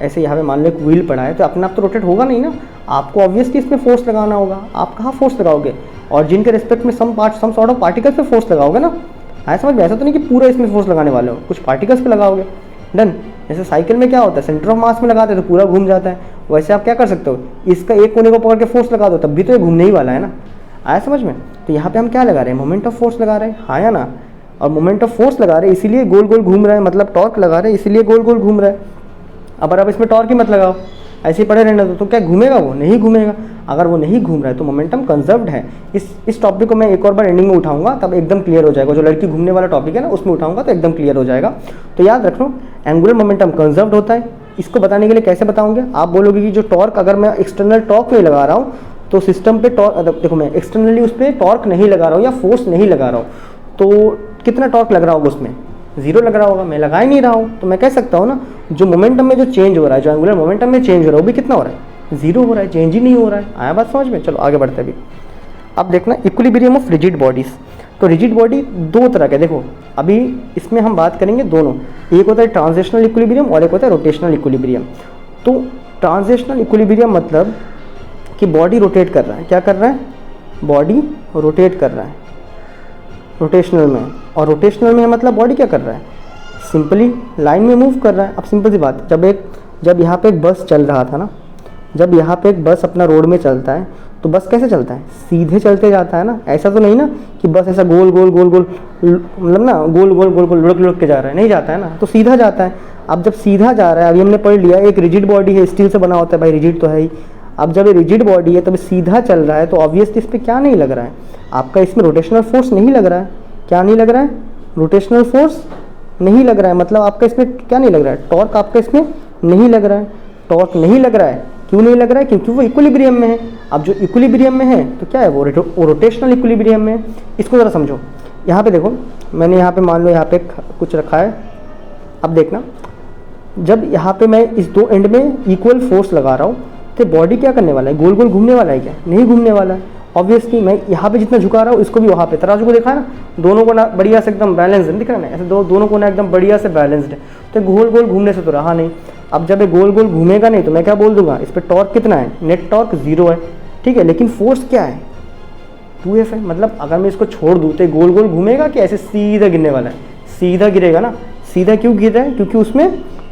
ऐसे यहाँ पे मान लो एक व्हील पड़ा है, तो अपने आप तो रोटेट होगा नहीं ना, आपको ऑब्वियसली इसमें फोर्स लगाना होगा। आप कहाँ फोर्स लगाओगे, और जिनके रिस्पेक्ट में सम सॉर्ट ऑफ पार्टिकल्स पे फोर्स लगाओगे ना। ऐसा समझ में, ऐसा तो नहीं कि पूरा इसमें फोर्स लगाने वाले हो, कुछ पार्टिकल्स पे लगाओगे, डन। जैसे साइकिल में क्या होता है, सेंटर ऑफ मास में लगाते हैं तो पूरा घूम जाता है, वैसे आप क्या कर सकते हो, इसका एक कोने को पकड़ के फोर्स लगा दो, तब भी तो ये घूमने ही वाला है ना। आया समझ में। तो यहाँ पे हम क्या लगा रहे हैं, मोमेंट ऑफ फोर्स लगा रहे हैं, हाँ या ना। और मोमेंट ऑफ फोर्स लगा रहे हैं इसीलिए गोल गोल घूम रहा है, मतलब टॉर्क लगा रहे हैं इसीलिए गोल गोल घूम रहा है। अब आप इसमें टॉर्क ही मत लगाओ, ऐसे ही पड़े रहना तो क्या घूमेगा, वो नहीं घूमेगा। अगर वो नहीं घूम रहा है तो मोमेंटम कंजर्व्ड है। इस टॉपिक को मैं एक और बार एंडिंग में उठाऊंगा, तब एकदम क्लियर हो जाएगा। जो लड़की घूमने वाला टॉपिक है ना, उसमें उठाऊंगा तो एकदम क्लियर हो जाएगा। तो याद रखो एंगुलर मोमेंटम कंजर्व्ड होता है। इसको बताने के लिए कैसे बताऊंगे, आप बोलोगे कि जो टॉर्क अगर मैं एक्सटर्नल टॉर्क में लगा रहा हूँ तो सिस्टम पे टॉर्क, देखो मैं एक्सटर्नली उस पर टॉर्क नहीं लगा रहा हूँ या फोर्स नहीं लगा रहा हूँ, तो कितना टॉर्क लग रहा होगा उसमें, जीरो लग रहा होगा, मैं लगा ही नहीं रहा हूँ। तो मैं कह सकता हूँ ना, जो मोमेंटम में जो चेंज हो रहा है, जो एंगुलर मोमेंटम में चेंज हो रहा है वो भी कितना हो रहा है, जीरो हो रहा है, चेंज ही नहीं हो रहा है। आया बात समझ में। चलो आगे बढ़ते हैं अभी। अब देखना इक्विलिब्रियम ऑफ रिजिड बॉडीज। तो रिजिड बॉडी दो तरह के, देखो अभी इसमें हम बात करेंगे दोनों, एक होता है ट्रांजिशनल इक्विलिब्रियम और एक होता है रोटेशनल इक्विलिब्रियम। तो ट्रांजिशनल इक्विलिब्रियम मतलब कि बॉडी रोटेट कर रहा है, क्या कर रहा है, बॉडी रोटेट कर रहा है रोटेशनल में, और रोटेशनल में मतलब बॉडी क्या कर रहा है, सिंपली लाइन में मूव कर रहा है। अब सिंपल सी बात, जब यहाँ पे एक बस चल रहा था ना, जब यहाँ पे एक बस अपना रोड में चलता है तो बस कैसे चलता है, सीधे चलते जाता है ना। ऐसा तो नहीं ना कि बस ऐसा गोल गोल गोल गोल मतलब ना गोल गोल गोल गोल लुढ़क लुढ़क के जा रहा है, नहीं जाता है ना, तो सीधा जाता है। अब जब सीधा जा रहा है, अभी हमने पढ़ लिया एक रिजिड बॉडी है, स्टील से बना होता है भाई, रिजिड तो है ही। अब जब ये रिजिड बॉडी है तब सीधा चल रहा है तो ऑब्वियसली इस पर क्या नहीं लग रहा है, आपका इसमें रोटेशनल फोर्स नहीं लग रहा है। क्या नहीं लग रहा है, रोटेशनल फोर्स नहीं लग रहा है, मतलब आपका इसमें क्या नहीं लग रहा है, टॉर्क आपका इसमें नहीं लग रहा है। टॉर्क नहीं लग रहा है, क्यों नहीं लग रहा है, क्योंकि वो इक्विलिब्रियम में है। अब जो इक्विलिब्रियम में है तो क्या है, वो रोटेशनल इक्विलिब्रियम में है। इसको ज़रा समझो, यहाँ पे देखो मैंने यहाँ पे मान लो यहाँ पे कुछ रखा है। अब देखना, जब यहाँ पे मैं इस दो एंड में इक्वल फोर्स लगा रहा हूँ तो तो बॉडी क्या करने वाला है, गोल गोल घूमने वाला है क्या, नहीं घूमने वाला है। ऑब्वियसली मैं यहाँ पे जितना झुका रहा हूँ इसको भी वहाँ पे, तराजू को देखा है ना, दोनों को ना बढ़िया से एकदम बैलेंस है, दिख रहा है ना, ऐसे दोनों को ना एकदम बढ़िया से बैलेंस्ड है। तो गोल गोल घूमने से तो रहा नहीं। अब जब ये गोल गोल घूमेगा नहीं तो मैं क्या बोल दूंगा, इस पर टॉर्क कितना है, नेट टॉर्क 0 है, ठीक है। लेकिन फोर्स क्या है, 2F है। मतलब अगर मैं इसको छोड़ दूँ तो गोल गोल घूमेगा कि ऐसे सीधा गिरने वाला है, सीधा गिरेगा ना। सीधा क्यों गिर रहा है, क्योंकि उसमें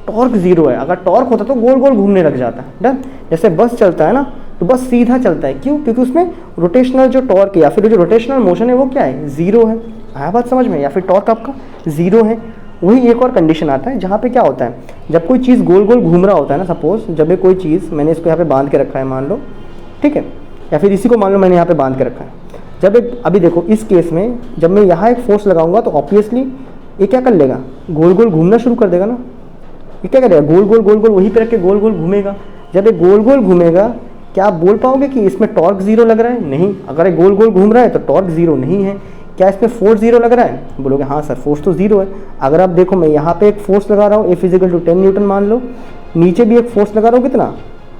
टॉर्क 0 है। अगर टॉर्क होता तो गोल गोल घूमने लग जाता है। डन। जैसे बस चलता है ना तो बस सीधा चलता है, क्यों, क्योंकि उसमें रोटेशनल जो टॉर्क है या फिर जो रोटेशनल मोशन है वो क्या है, 0 है। आया बात समझ में, या फिर टॉर्क आपका 0 है। वही एक और कंडीशन आता है जहाँ पे क्या होता है, जब कोई चीज़ गोल गोल घूम रहा होता है ना, सपोज जब ये कोई चीज़, मैंने इसको यहाँ पे बांध के रखा है मान लो, ठीक है, या फिर इसी को मान लो मैंने यहाँ पे बांध के रखा है। जब एक, अभी देखो इस केस में जब मैं यहाँ एक फोर्स लगाऊंगा तो ऑब्वियसली ये क्या कर लेगा, गोल गोल घूमना शुरू कर देगा ना। ये क्या करेगा, गोल गोल वहीं पे रख के गोल गोल घूमेगा। जब ये गोल गोल घूमेगा, क्या आप बोल पाओगे कि इसमें टॉर्क 0 लग रहा है, नहीं। अगर ये गोल गोल घूम रहा है तो टॉर्क 0 नहीं है। क्या इसमें फोर्स 0 लग रहा है, बोलोगे हाँ सर फोर्स तो 0 है। अगर आप देखो मैं यहाँ पे एक फोर्स लगा रहा हूँ, F = 10 न्यूटन मान लो, नीचे भी एक फोर्स लगा रहा हूँ, कितना,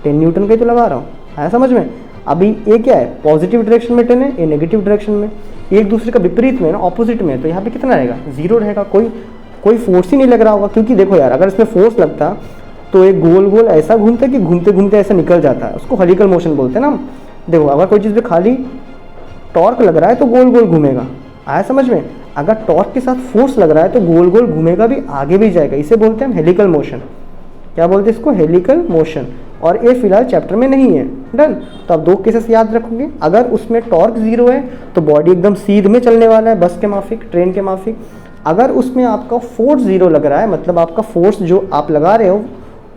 10 न्यूटन का ही तो लगा रहा हूँ। है समझ में। अभी ये क्या है, पॉजिटिव डायरेक्शन में 10 है, ये नेगेटिव डायरेक्शन में, एक दूसरे का विपरीत में ना, ऑपोजिट में, तो यहाँ पे कितना रहेगा, 0 रहेगा। कोई फोर्स ही नहीं लग रहा होगा। क्योंकि देखो यार, अगर इसमें फोर्स लगता तो एक गोल गोल ऐसा घूमता कि घूमते घूमते ऐसा निकल जाता है, उसको हेलिकल मोशन बोलते हैं ना। देखो अगर कोई चीज़ पे खाली टॉर्क लग रहा है तो गोल गोल घूमेगा। आया समझ में। अगर टॉर्क के साथ फोर्स लग रहा है तो गोल गोल घूमेगा भी, आगे भी जाएगा। इसे बोलते हैं हम हेलिकल मोशन। क्या बोलते हैं इसको, हेलिकल मोशन। और ये फिलहाल चैप्टर में नहीं है। डन। तो आप 2 केसेस याद रखोगे। अगर उसमें टॉर्क 0 है तो बॉडी एकदम सीध में चलने वाला है, बस के माफिक, ट्रेन के माफिक। अगर उसमें आपका फोर्स 0 लग रहा है, मतलब आपका फोर्स जो आप लगा रहे हो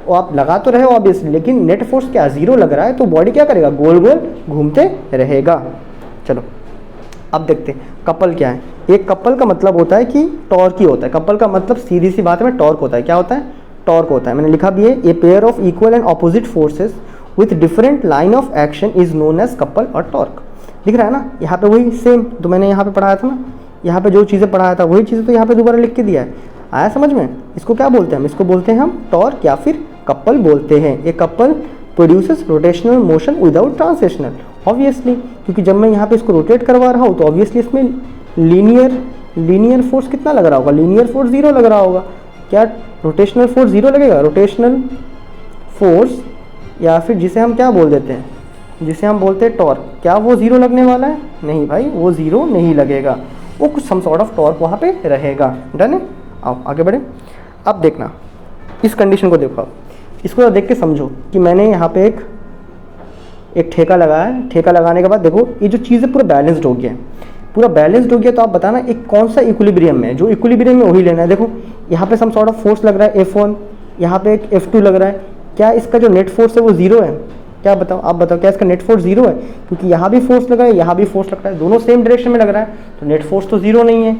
वो आप लगा तो रहे हो ऑब्वियसली, लेकिन नेट फोर्स क्या 0 लग रहा है, तो बॉडी क्या करेगा, गोल गोल घूमते रहेगा। चलो अब देखते हैं कपल क्या है। एक कपल का मतलब होता है कि टॉर्क ही होता है। कपल का मतलब सीधी सी बात में टॉर्क होता है। क्या होता है, टॉर्क होता है। मैंने लिखा भी है, a pair of equal and opposite forces with different line of action is known as couple और टॉर्क। दिख रहा है ना, यहाँ पे वही सेम तो मैंने यहाँ पे पढ़ाया था ना, यहाँ पे जो चीज़ें पढ़ाया था वही चीज़ें तो यहाँ पे दोबारा लिख के दिया है। आया समझ में। इसको क्या बोलते हैं हम, इसको बोलते हैं हम टॉर्क या फिर कपल बोलते हैं। ये couple produces rotational motion without translational, obviously, क्योंकि जब मैं यहाँ पे इसको रोटेट करवा रहा हूँ तो ऑब्वियसली इसमें लीनियर फोर्स कितना लग रहा होगा, लीनियर फोर्स 0 लग रहा होगा। क्या रोटेशनल फोर्स 0 लगेगा, रोटेशनल फोर्स या फिर जिसे हम क्या बोल देते हैं, जिसे हम बोलते हैं टॉर्क, क्या वो 0 लगने वाला है, नहीं भाई वो 0 नहीं लगेगा, वो कुछ सम सॉर्ट ऑफ टॉर्क वहाँ पे रहेगा। डन है। आओ आगे बढ़े। अब देखना इस कंडीशन को, देखो इसको देख के समझो कि मैंने यहाँ पे एक ठेका लगाया है। ठेका लगाने के बाद देखो ये जो चीज़ है पूरा बैलेंस्ड हो गया है, पूरा बैलेंस्ड हो गया। तो आप बताना एक कौन सा इक्विलिब्रियम में है, जो इक्विलिब्रियम में वही लेना है। देखो यहाँ पे सम सॉर्ट ऑफ फोर्स लग रहा है F1, यहाँ पे एक F2 लग रहा है। क्या इसका जो नेट फोर्स है वो 0 है, क्या बताओ आप बताओ, क्या इसका नेट फोर्स 0 है, क्योंकि यहाँ भी फोर्स लग रहा है, यहाँ भी फोर्स लग रहा है, दोनों सेम डायरेक्शन में लग रहा है, तो नेट फोर्स तो 0 नहीं है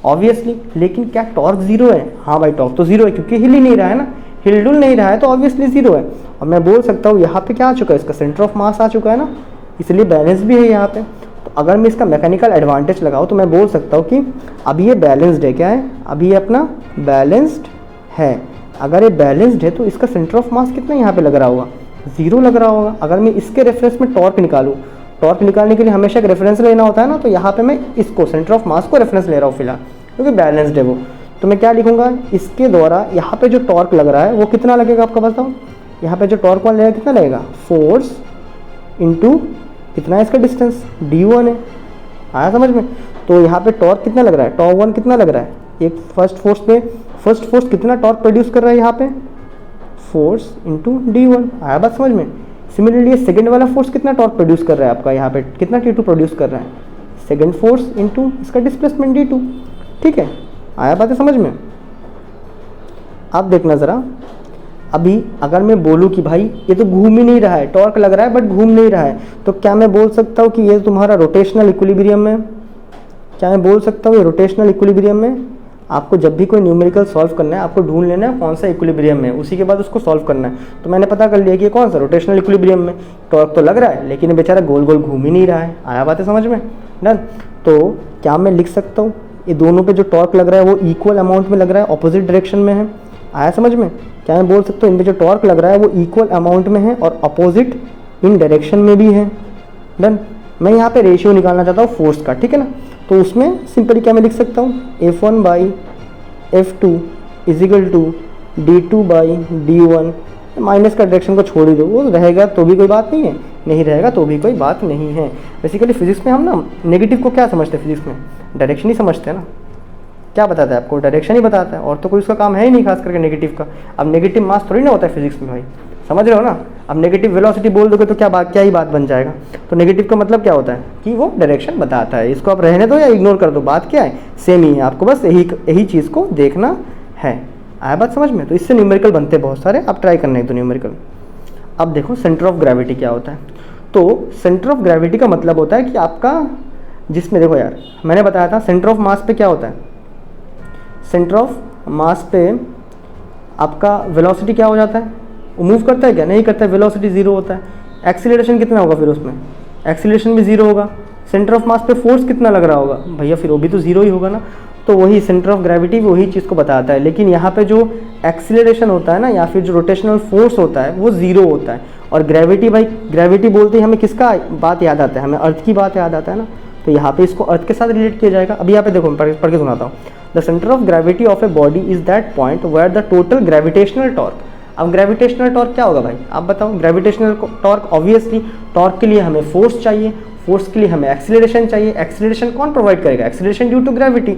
ऑब्वियसली। लेकिन क्या टॉर्क 0 है, हाँ भाई टॉर्क तो 0 है, क्योंकि हिल ही नहीं रहा है ना, हिलडुल नहीं रहा है तो ऑब्वियसली 0 है। और मैं बोल सकता हूँ यहाँ पे क्या आ चुका है, इसका सेंटर ऑफ मास आ चुका है ना, इसलिए बैलेंस भी है यहाँ पे। तो अगर मैं इसका मैकेनिकल एडवांटेज लगाऊँ तो मैं बोल सकता हूँ कि अभी ये बैलेंस्ड है। क्या है, अभी ये अपना बैलेंस्ड है। अगर ये बैलेंस्ड है तो इसका सेंटर ऑफ मास कितना यहाँ पे लग रहा होगा, 0 लग रहा होगा। अगर मैं इसके रेफरेंस में टॉर्क निकालूँ, टॉर्क निकालने के लिए हमेशा एक रेफरेंस लेना होता है ना, तो यहाँ पे मैं इसको सेंटर ऑफ मास को रेफरेंस ले रहा हूँ फिलहाल, क्योंकि बैलेंस्ड है वो। तो मैं क्या लिखूंगा, इसके द्वारा यहाँ पे जो टॉर्क लग रहा है वो कितना लगेगा आपका बताओ। यहाँ पे जो टॉर्क वाला लगेगा कितना लगेगा, फोर्स इंटू कितना है इसका डिस्टेंस, d1 है। आया समझ में। तो यहाँ पे टॉर्क कितना लग रहा है, टॉ 1 कितना लग रहा है, एक फर्स्ट फोर्स कितना टॉर्क प्रोड्यूस कर रहा है यहाँ पे, फोर्स इंटू d1। आया बात समझ में। सिमिलरली सेकंड वाला फोर्स कितना टॉर्क प्रोड्यूस कर रहा है आपका, यहाँ पे कितना t2 प्रोड्यूस कर रहा है, सेकंड फोर्स इंटू इसका डिस्प्लेसमेंट d2। ठीक है, आया बात है समझ में। अब देखना ज़रा, अभी अगर मैं बोलूँ कि भाई ये तो घूम ही नहीं रहा है, टॉर्क लग रहा है बट घूम नहीं रहा है, तो क्या मैं बोल सकता हूँ कि ये तुम्हारा रोटेशनल इक्विलिब्रियम में, क्या मैं बोल सकता हूँ ये रोटेशनल इक्विलिब्रियम में। आपको जब भी कोई न्यूमेरिकल सॉल्व करना है, आपको ढूंढ लेना है कौन सा इक्विलिब्रियम में, उसी के बाद उसको सॉल्व करना है। तो मैंने पता कर लिया कि ये कौन सा रोटेशनल इक्विलिब्रियम में, टॉर्क तो लग रहा है लेकिन बेचारा गोल गोल घूम ही नहीं रहा है। आया बात है समझ में। डन। तो क्या मैं लिख सकता हूँ, ये दोनों पे जो टॉर्क लग रहा है वो इक्वल अमाउंट में लग रहा है, ऑपोजिट डायरेक्शन में है। आया समझ में? क्या मैं बोल सकता हूँ इनमें जो टॉर्क लग रहा है वो इक्वल अमाउंट में है और अपोजिट इन डायरेक्शन में भी है। डन। मैं यहाँ पे रेशियो निकालना चाहता हूँ फोर्स का, ठीक है ना। तो उसमें सिंपली क्या मैं लिख सकता हूँ, F1/F2 is equal to D2/D1। Minus का डायरेक्शन को छोड़ ही दो, वो रहेगा तो भी कोई बात नहीं है, नहीं रहेगा तो भी कोई बात नहीं है। बेसिकली फिजिक्स में हम ना नेगेटिव को क्या समझते हैं, फिजिक्स में डायरेक्शन ही समझते हैं ना। क्या बताता है आपको, डायरेक्शन ही बताता है, और तो कोई उसका काम है ही नहीं खास करके नेगेटिव का। अब नेगेटिव मास थोड़ी ना होता है फिजिक्स में भाई, समझ रहे हो ना। अब नेगेटिव वेलोसिटी बोल दोगे तो क्या ही बात बन जाएगा। तो नेगेटिव का मतलब क्या होता है कि वो डायरेक्शन बताता है। इसको आप रहने दो या इग्नोर कर दो, बात क्या है, सेम ही है। आपको बस यही चीज़ को देखना है। आया बात समझ में? तो इससे न्यूमेरिकल बनते हैं बहुत सारे, आप ट्राई करना है तो न्यूमेरिकल। अब देखो सेंटर ऑफ ग्रेविटी क्या होता है। तो सेंटर ऑफ ग्रेविटी का मतलब होता है कि आपका, जिसमें देखो यार मैंने बताया था सेंटर ऑफ मास पे क्या होता है, सेंटर ऑफ मास पे आपका वेलोसिटी क्या हो जाता है, वो मूव करता है क्या, नहीं करता है, वेलोसिटी जीरो होता है। एक्सीलरेशन कितना होगा फिर उसमें, एक्सीलरेशन भी जीरो होगा। सेंटर ऑफ मास पे फोर्स कितना लग रहा होगा भैया, फिर वो भी तो जीरो ही होगा ना। तो वही सेंटर ऑफ ग्रेविटी भी वही चीज़ को बताता है, लेकिन यहाँ पे जो एक्सीलरेशन होता है ना या फिर जो रोटेशनल फोर्स होता है वो जीरो होता है। और ग्रेविटी भाई, ग्रेविटी बोलते ही हमें किसका बात याद आता है, हमें अर्थ की बात याद आता है ना। तो यहाँ पे इसको अर्थ के साथ रिलेट किया जाएगा। अभी यहाँ पे देखो मैं पढ़ के सुनाता हूँ। The centre of gravity of a body is that point where the total gravitational torque. अब ग्रेविटेशनल टॉर्क क्या होगा भाई, आप बताओ। ग्रेविटेशनल टॉर्क ऑब्वियसली, टॉर्क के लिए हमें फोर्स चाहिए, फोर्स के लिए हमें एक्सीलरेशन चाहिए। एक्सीलरेशन कौन प्रोवाइड करेगा, एक्सीलरेशन ड्यू टू ग्रेविटी।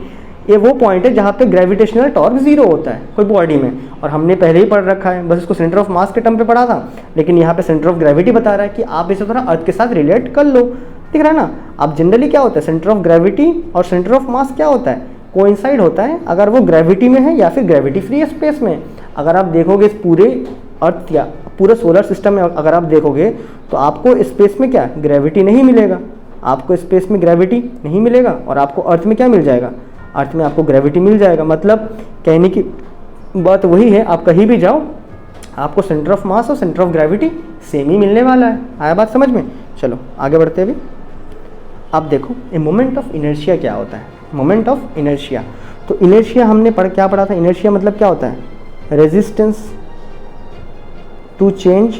ये वो पॉइंट है जहाँ पे ग्रेविटेशनल टॉर्क जीरो होता है कोई बॉडी में, और हमने पहले ही पढ़ रखा है, बस इसको सेंटर ऑफ मास के टर्म पे पढ़ा था। लेकिन यहाँ पे सेंटर ऑफ ग्रेविटी बता रहा है कि आप इसे थोड़ा अर्थ के साथ रिलेट कर लो, दिख रहा है ना। अब जनरली क्या होता है, सेंटर ऑफ ग्रेविटी और सेंटर ऑफ मास क्या होता है, कोइंसाइड होता है अगर वो ग्रेविटी में है या फिर ग्रेविटी फ्री स्पेस में। अगर आप देखोगे इस पूरे अर्थ या पूरे सोलर सिस्टम में अगर आप देखोगे तो आपको स्पेस में क्या, ग्रेविटी नहीं मिलेगा, आपको स्पेस में ग्रेविटी नहीं मिलेगा, और आपको अर्थ में क्या मिल जाएगा, अर्थ में आपको ग्रेविटी मिल जाएगा। मतलब कहने की बात वही है, आप कहीं भी जाओ आपको सेंटर ऑफ मास और सेंटर ऑफ ग्रेविटी सेम ही मिलने वाला है। आया बात समझ में? चलो आगे बढ़ते हैं। अभी अब देखो ए मोमेंट ऑफ इनर्शिया क्या होता है, मोमेंट ऑफ इनर्शिया। तो इनर्शिया हमने क्या पढ़ा था, इनर्शिया मतलब क्या होता है, resistance to change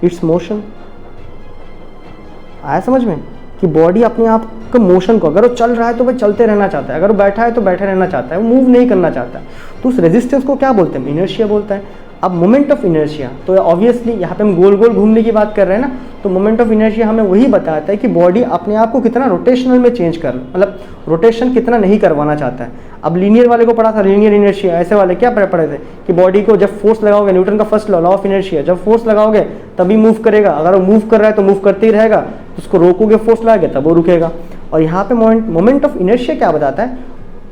its motion. आया समझ में कि बॉडी अपने आप के मोशन को, अगर वो चल रहा है तो वह चलते रहना चाहता है, अगर वो बैठा है तो बैठे रहना चाहता है, वो मूव नहीं करना चाहता है, तो उस रेजिस्टेंस को क्या बोलते हैं, इनर्शिया बोलता है। अब मोमेंट ऑफ इनर्शिया, तो ऑब्वियसली यहाँ पे हम गोल गोल घूमने की बात कर रहे हैं ना, तो मोमेंट ऑफ इनर्शिया हमें वही बताता है कि बॉडी अपने आप को कितना रोटेशनल में चेंज कर, मतलब रोटेशन कितना नहीं करवाना चाहता है। अब लीनियर वाले को पढ़ा था, लीनियर इनर्शिया। ऐसे वाले क्या पढ़े थे कि बॉडी को जब फोर्स लगाओगे, न्यूटन का फर्स्ट लॉ ऑफ इनर्शिया, जब फोर्स लगाओगे तभी मूव करेगा, अगर वो मूव कर रहा है तो मूव करते ही रहेगा, तो उसको रोकोगे फोर्स लगाओगे तब वो रुकेगा। और यहाँ पे मोमेंट ऑफ इनर्शिया क्या बताता है,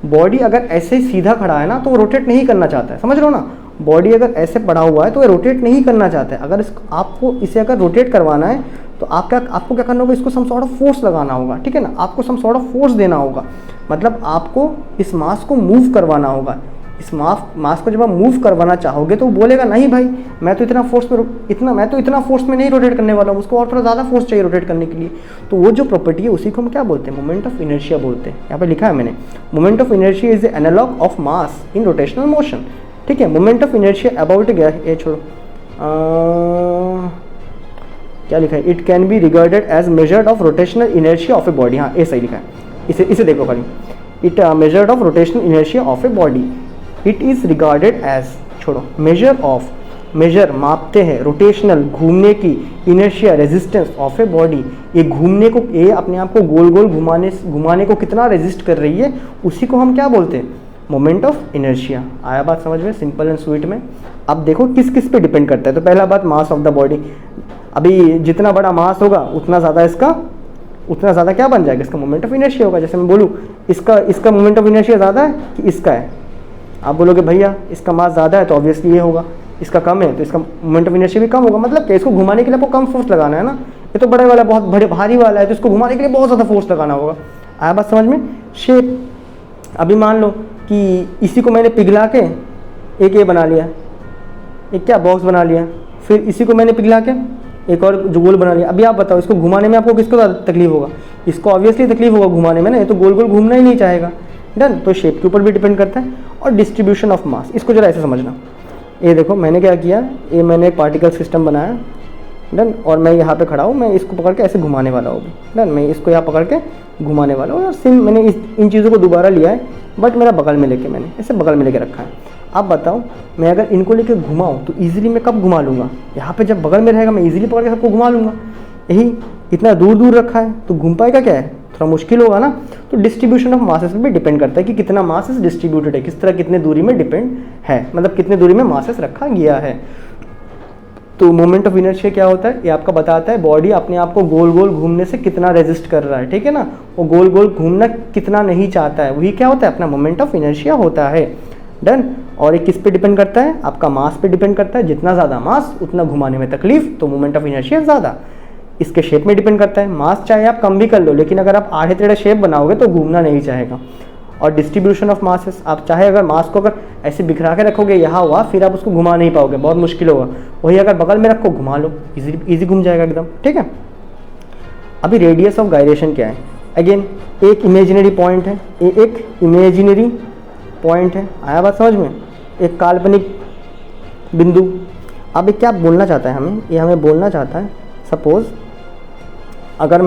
बॉडी अगर ऐसे ही सीधा खड़ा है ना तो वो रोटेट नहीं करना चाहता है, समझ रहे हो ना। बॉडी अगर ऐसे पड़ा हुआ है तो वो रोटेट नहीं करना चाहता है। अगर आपको इसे अगर रोटेट करवाना है तो आपको क्या करना होगा, इसको सम सॉर्ट ऑफ फोर्स लगाना होगा, ठीक है ना। आपको सम सॉर्ट ऑफ फोर्स देना होगा, मतलब आपको इस मास को मूव करवाना होगा। इस मास को जब आप मूव करवाना चाहोगे तो वो बोलेगा नहीं भाई मैं तो इतना फोर्स में नहीं रोटेट करने वाला हूँ, उसको और थोड़ा ज़्यादा फोर्स चाहिए रोटेट करने के लिए। तो वो जो प्रॉपर्टी है उसी को हम क्या बोलते हैं, मोमेंट ऑफ इनर्शिया बोलते हैं। यहाँ पे लिखा है मैंने, moment of inertia is the analogue of mass in rotational motion, ठीक है। मोमेंट ऑफ इनर्शिया अबाउट छोड़ो क्या लिखा है, it can be regarded as measured of rotational inertia of a body. हाँ ऐसा ही लिखा है, इसे देखो खाली, it measured of rotational inertia of a body, it is regarded as, छोड़ो, मेजर ऑफ, मेजर मापते हैं, रोटेशनल घूमने की, inertia resistance of a body, ये घूमने को, ये अपने आप को गोल गोल घुमाने को कितना रेजिस्ट कर रही है, उसी को हम क्या बोलते हैं, मोमेंट ऑफ इनर्शिया। आया बात समझ में, सिंपल एंड स्वीट में। अब देखो किस किस पे डिपेंड करता है। तो पहला बात मास ऑफ द बॉडी, अभी जितना बड़ा मास होगा उतना ज़्यादा क्या बन जाएगा, इसका मोमेंट ऑफ इनर्शिया होगा। जैसे मैं बोलूँ इसका मोमेंट ऑफ इनर्शिया ज़्यादा है कि इसका है, आप बोलोगे भैया इसका मास ज़्यादा है तो ऑब्वियसली ये होगा, इसका कम है तो इसका मोमेंट ऑफ इनर्शिया भी कम होगा। मतलब क्या, इसको घुमाने के लिए आपको कम फोर्स लगाना है ना, ये तो बड़े वाला बहुत भारी वाला है तो इसको घुमाने के लिए बहुत ज़्यादा फोर्स लगाना होगा। आया बात समझ में। शेप, अभी मान लो कि इसी को मैंने पिघला के एक ये बना लिया, एक क्या बॉक्स बना लिया, फिर इसी को मैंने पिघला के एक और जो गोल बना लिया। अभी आप बताओ इसको घुमाने में आपको किसको ज़्यादा तकलीफ होगा, इसको ऑब्वियसली तकलीफ होगा घुमाने में ना, ये तो गोल गोल घूमना ही नहीं चाहेगा। डन। तो शेप के ऊपर भी डिपेंड करता है। और डिस्ट्रीब्यूशन ऑफ मास, इसको जरा ऐसे समझना, ये देखो मैंने क्या किया, ये मैंने एक पार्टिकल सिस्टम बनाया, डन, और मैं यहाँ पे खड़ा हूँ, मैं इसको पकड़ के ऐसे घुमाने वाला हूँ, डन, मैं इसको यहाँ पकड़ के घुमाने वाला हूँ, और सिम मैंने इन चीज़ों को दोबारा लिया है, बट मेरा बगल में लेके मैंने ऐसे बगल में लेके रखा है। अब बताओ मैं अगर इनको लेके घुमाऊँ तो ईजिली मैं कब घुमा लूँगा, यहाँ पे जब बगल में रहेगा मैं ईजिली पकड़ के सबको घुमा लूँगा। यही इतना दूर दूर रखा है तो घूम पाएगा क्या है, थोड़ा मुश्किल होगा ना। तो डिस्ट्रीब्यूशन ऑफ मासेस पे भी डिपेंड करता है कि कितना मासेस डिस्ट्रीब्यूटेड है, किस तरह कितने दूरी में डिपेंड है, मतलब कितने दूरी में मासेस रखा गया है। तो मोमेंट ऑफ इनर्शिया क्या होता है, ये आपका बताता है बॉडी अपने आप को गोल गोल घूमने से कितना रेजिस्ट कर रहा है, ठीक है ना। वो गोल गोल घूमना कितना नहीं चाहता है, वही क्या होता है, अपना मोमेंट ऑफ इनर्शिया होता है, डन। और ये किस पे डिपेंड करता है, आपका मास पे डिपेंड करता है, जितना ज़्यादा मास उतना घुमाने में तकलीफ, तो मोमेंट ऑफ इनर्शिया ज़्यादा। इसके शेप में डिपेंड करता है, मास चाहे आप कम भी कर लो, लेकिन अगर आप आधे टेढ़े शेप बनाओगे तो घूमना नहीं चाहेगा। और डिस्ट्रीब्यूशन ऑफ मासेस, आप चाहे अगर मास को अगर ऐसे बिखरा के रखोगे यहाँ हुआ, फिर आप उसको घुमा नहीं पाओगे, बहुत मुश्किल होगा। वही अगर बगल में रखो, घुमा लो, इजी घूम जाएगा एकदम, ठीक है। अभी रेडियस ऑफ गायरेशन क्या है, अगेन एक इमेजिनरी पॉइंट है, एक इमेजिनरी पॉइंट है, आया बात समझ में, एक काल्पनिक बिंदु। अब ये क्या बोलना चाहता है हमें, ये हमें बोलना चाहता है, सपोज अगर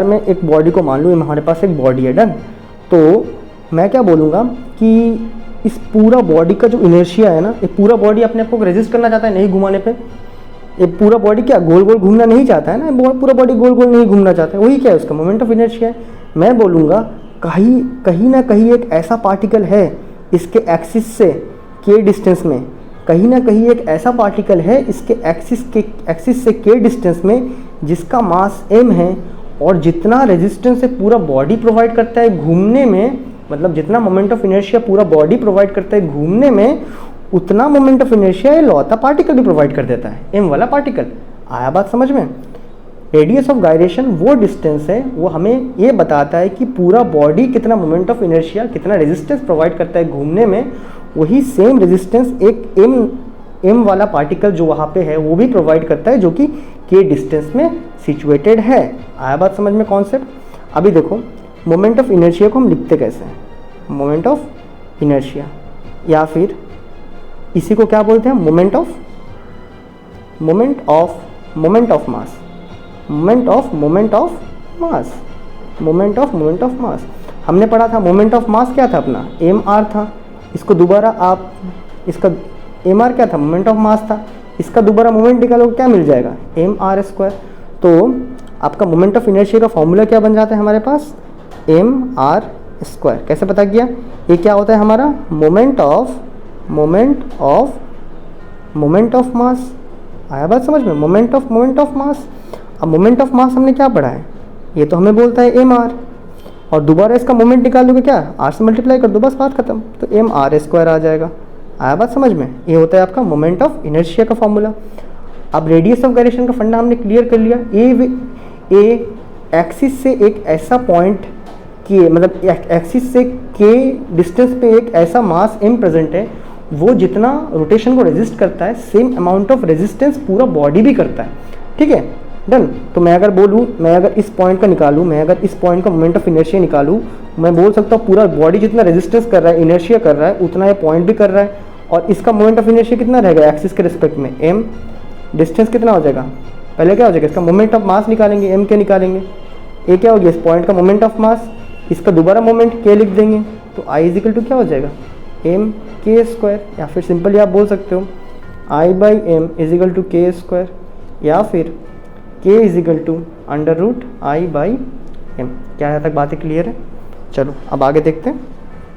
मैं एक बॉडी को मान लूँ, हमारे पास एक बॉडी है, डन। तो मैं क्या बोलूँगा कि इस पूरा बॉडी का जो इनर्शिया है ना, ये पूरा बॉडी अपने आप को रेजिस्ट करना चाहता है नहीं घुमाने पे। ये पूरा बॉडी क्या गोल गोल घूमना नहीं चाहता है ना, पूरा बॉडी गोल गोल नहीं घूमना चाहता है, वही क्या है उसका मोमेंट ऑफ इनर्शिया है। मैं बोलूँगा कहीं ना कहीं एक ऐसा पार्टिकल है इसके एक्सिस से के डिस्टेंस में, कहीं ना कहीं एक ऐसा पार्टिकल है इसके एक्सिस से के डिस्टेंस में जिसका मास m है, और जितना रेजिस्टेंस है पूरा बॉडी प्रोवाइड करता है घूमने में, मतलब जितना मोमेंट ऑफ इनर्शिया पूरा बॉडी प्रोवाइड करता है घूमने में, उतना मोमेंट ऑफ इनर्शिया ये लौता पार्टिकल भी प्रोवाइड कर देता है, m वाला पार्टिकल। आया बात समझ में। रेडियस ऑफ गायरेशन वो डिस्टेंस है, वो हमें ये बताता है कि पूरा बॉडी कितना मोमेंट ऑफ इनर्शिया, कितना रेजिस्टेंस प्रोवाइड करता है घूमने में। वही सेम रेजिस्टेंस एक m वाला पार्टिकल जो वहाँ पे है वो भी प्रोवाइड करता है, जो कि के डिस्टेंस में सिचुएटेड है। आया बात समझ में कॉन्सेप्ट। अभी देखो मोमेंट ऑफ इनर्शिया को हम लिखते कैसे हैं, मोमेंट ऑफ इनर्शिया, या फिर इसी को क्या बोलते हैं, moment of mass, moment of mass. हमने पढ़ा था मोमेंट ऑफ मास क्या था अपना, mr था। इसको दोबारा आप, इसका mr क्या था, मोमेंट ऑफ मास था, इसका दोबारा मोमेंट निकालो क्या मिल जाएगा, mr²। तो आपका मोमेंट ऑफ इनर्शिया का फॉर्मूला क्या बन जाता है हमारे पास, mr²। कैसे पता किया, ये क्या होता है हमारा मोमेंट ऑफ मास। आया बात समझ में, मोमेंट ऑफ मास। अब मोमेंट ऑफ मास हमने क्या पढ़ा है, ये तो हमें बोलता है mr, और दोबारा इसका मोमेंट निकालोगे क्या, r से मल्टीप्लाई कर दो, बस बात खत्म, तो mr² आ जाएगा। आया बात समझ में, ये होता है आपका मोमेंट ऑफ इनर्शिया का फॉर्मूला। अब रेडियस ऑफ गायरेशन का फंडा हमने क्लियर कर लिया। ए एक्सिस से एक ऐसा पॉइंट के, मतलब एक्सिस से के डिस्टेंस पे एक ऐसा मास m प्रेजेंट है, वो जितना रोटेशन को रेजिस्ट करता है सेम अमाउंट ऑफ रेजिस्टेंस पूरा बॉडी भी करता है, ठीक है, डन। तो मैं अगर बोलूँ, मैं अगर इस पॉइंट का निकालूँ, मैं अगर इस पॉइंट का मोमेंट ऑफ इनर्शिया निकालूँ, मैं बोल सकता हूँ पूरा बॉडी जितना रेजिस्टेंस कर रहा है, इनर्शिया कर रहा है, उतना ये पॉइंट भी कर रहा है। और इसका मोमेंट ऑफ इनर्शिया कितना रहेगा एक्सिस के रिस्पेक्ट में, m, डिस्टेंस कितना हो जाएगा, पहले क्या हो जाएगा, इसका मोमेंट ऑफ मास निकालेंगे, m के निकालेंगे, ए क्या हो गया इस पॉइंट का मोमेंट ऑफ मास, इसका दोबारा मोमेंट k लिख देंगे, तो i इजिकल टू क्या हो जाएगा, mk², या फिर सिंपली आप बोल सकते हो I/m इजिकल टू k², या फिर k इजिकल टू √I/m। क्या यहाँ तक बातें क्लियर है। चलो अब आगे देखते हैं।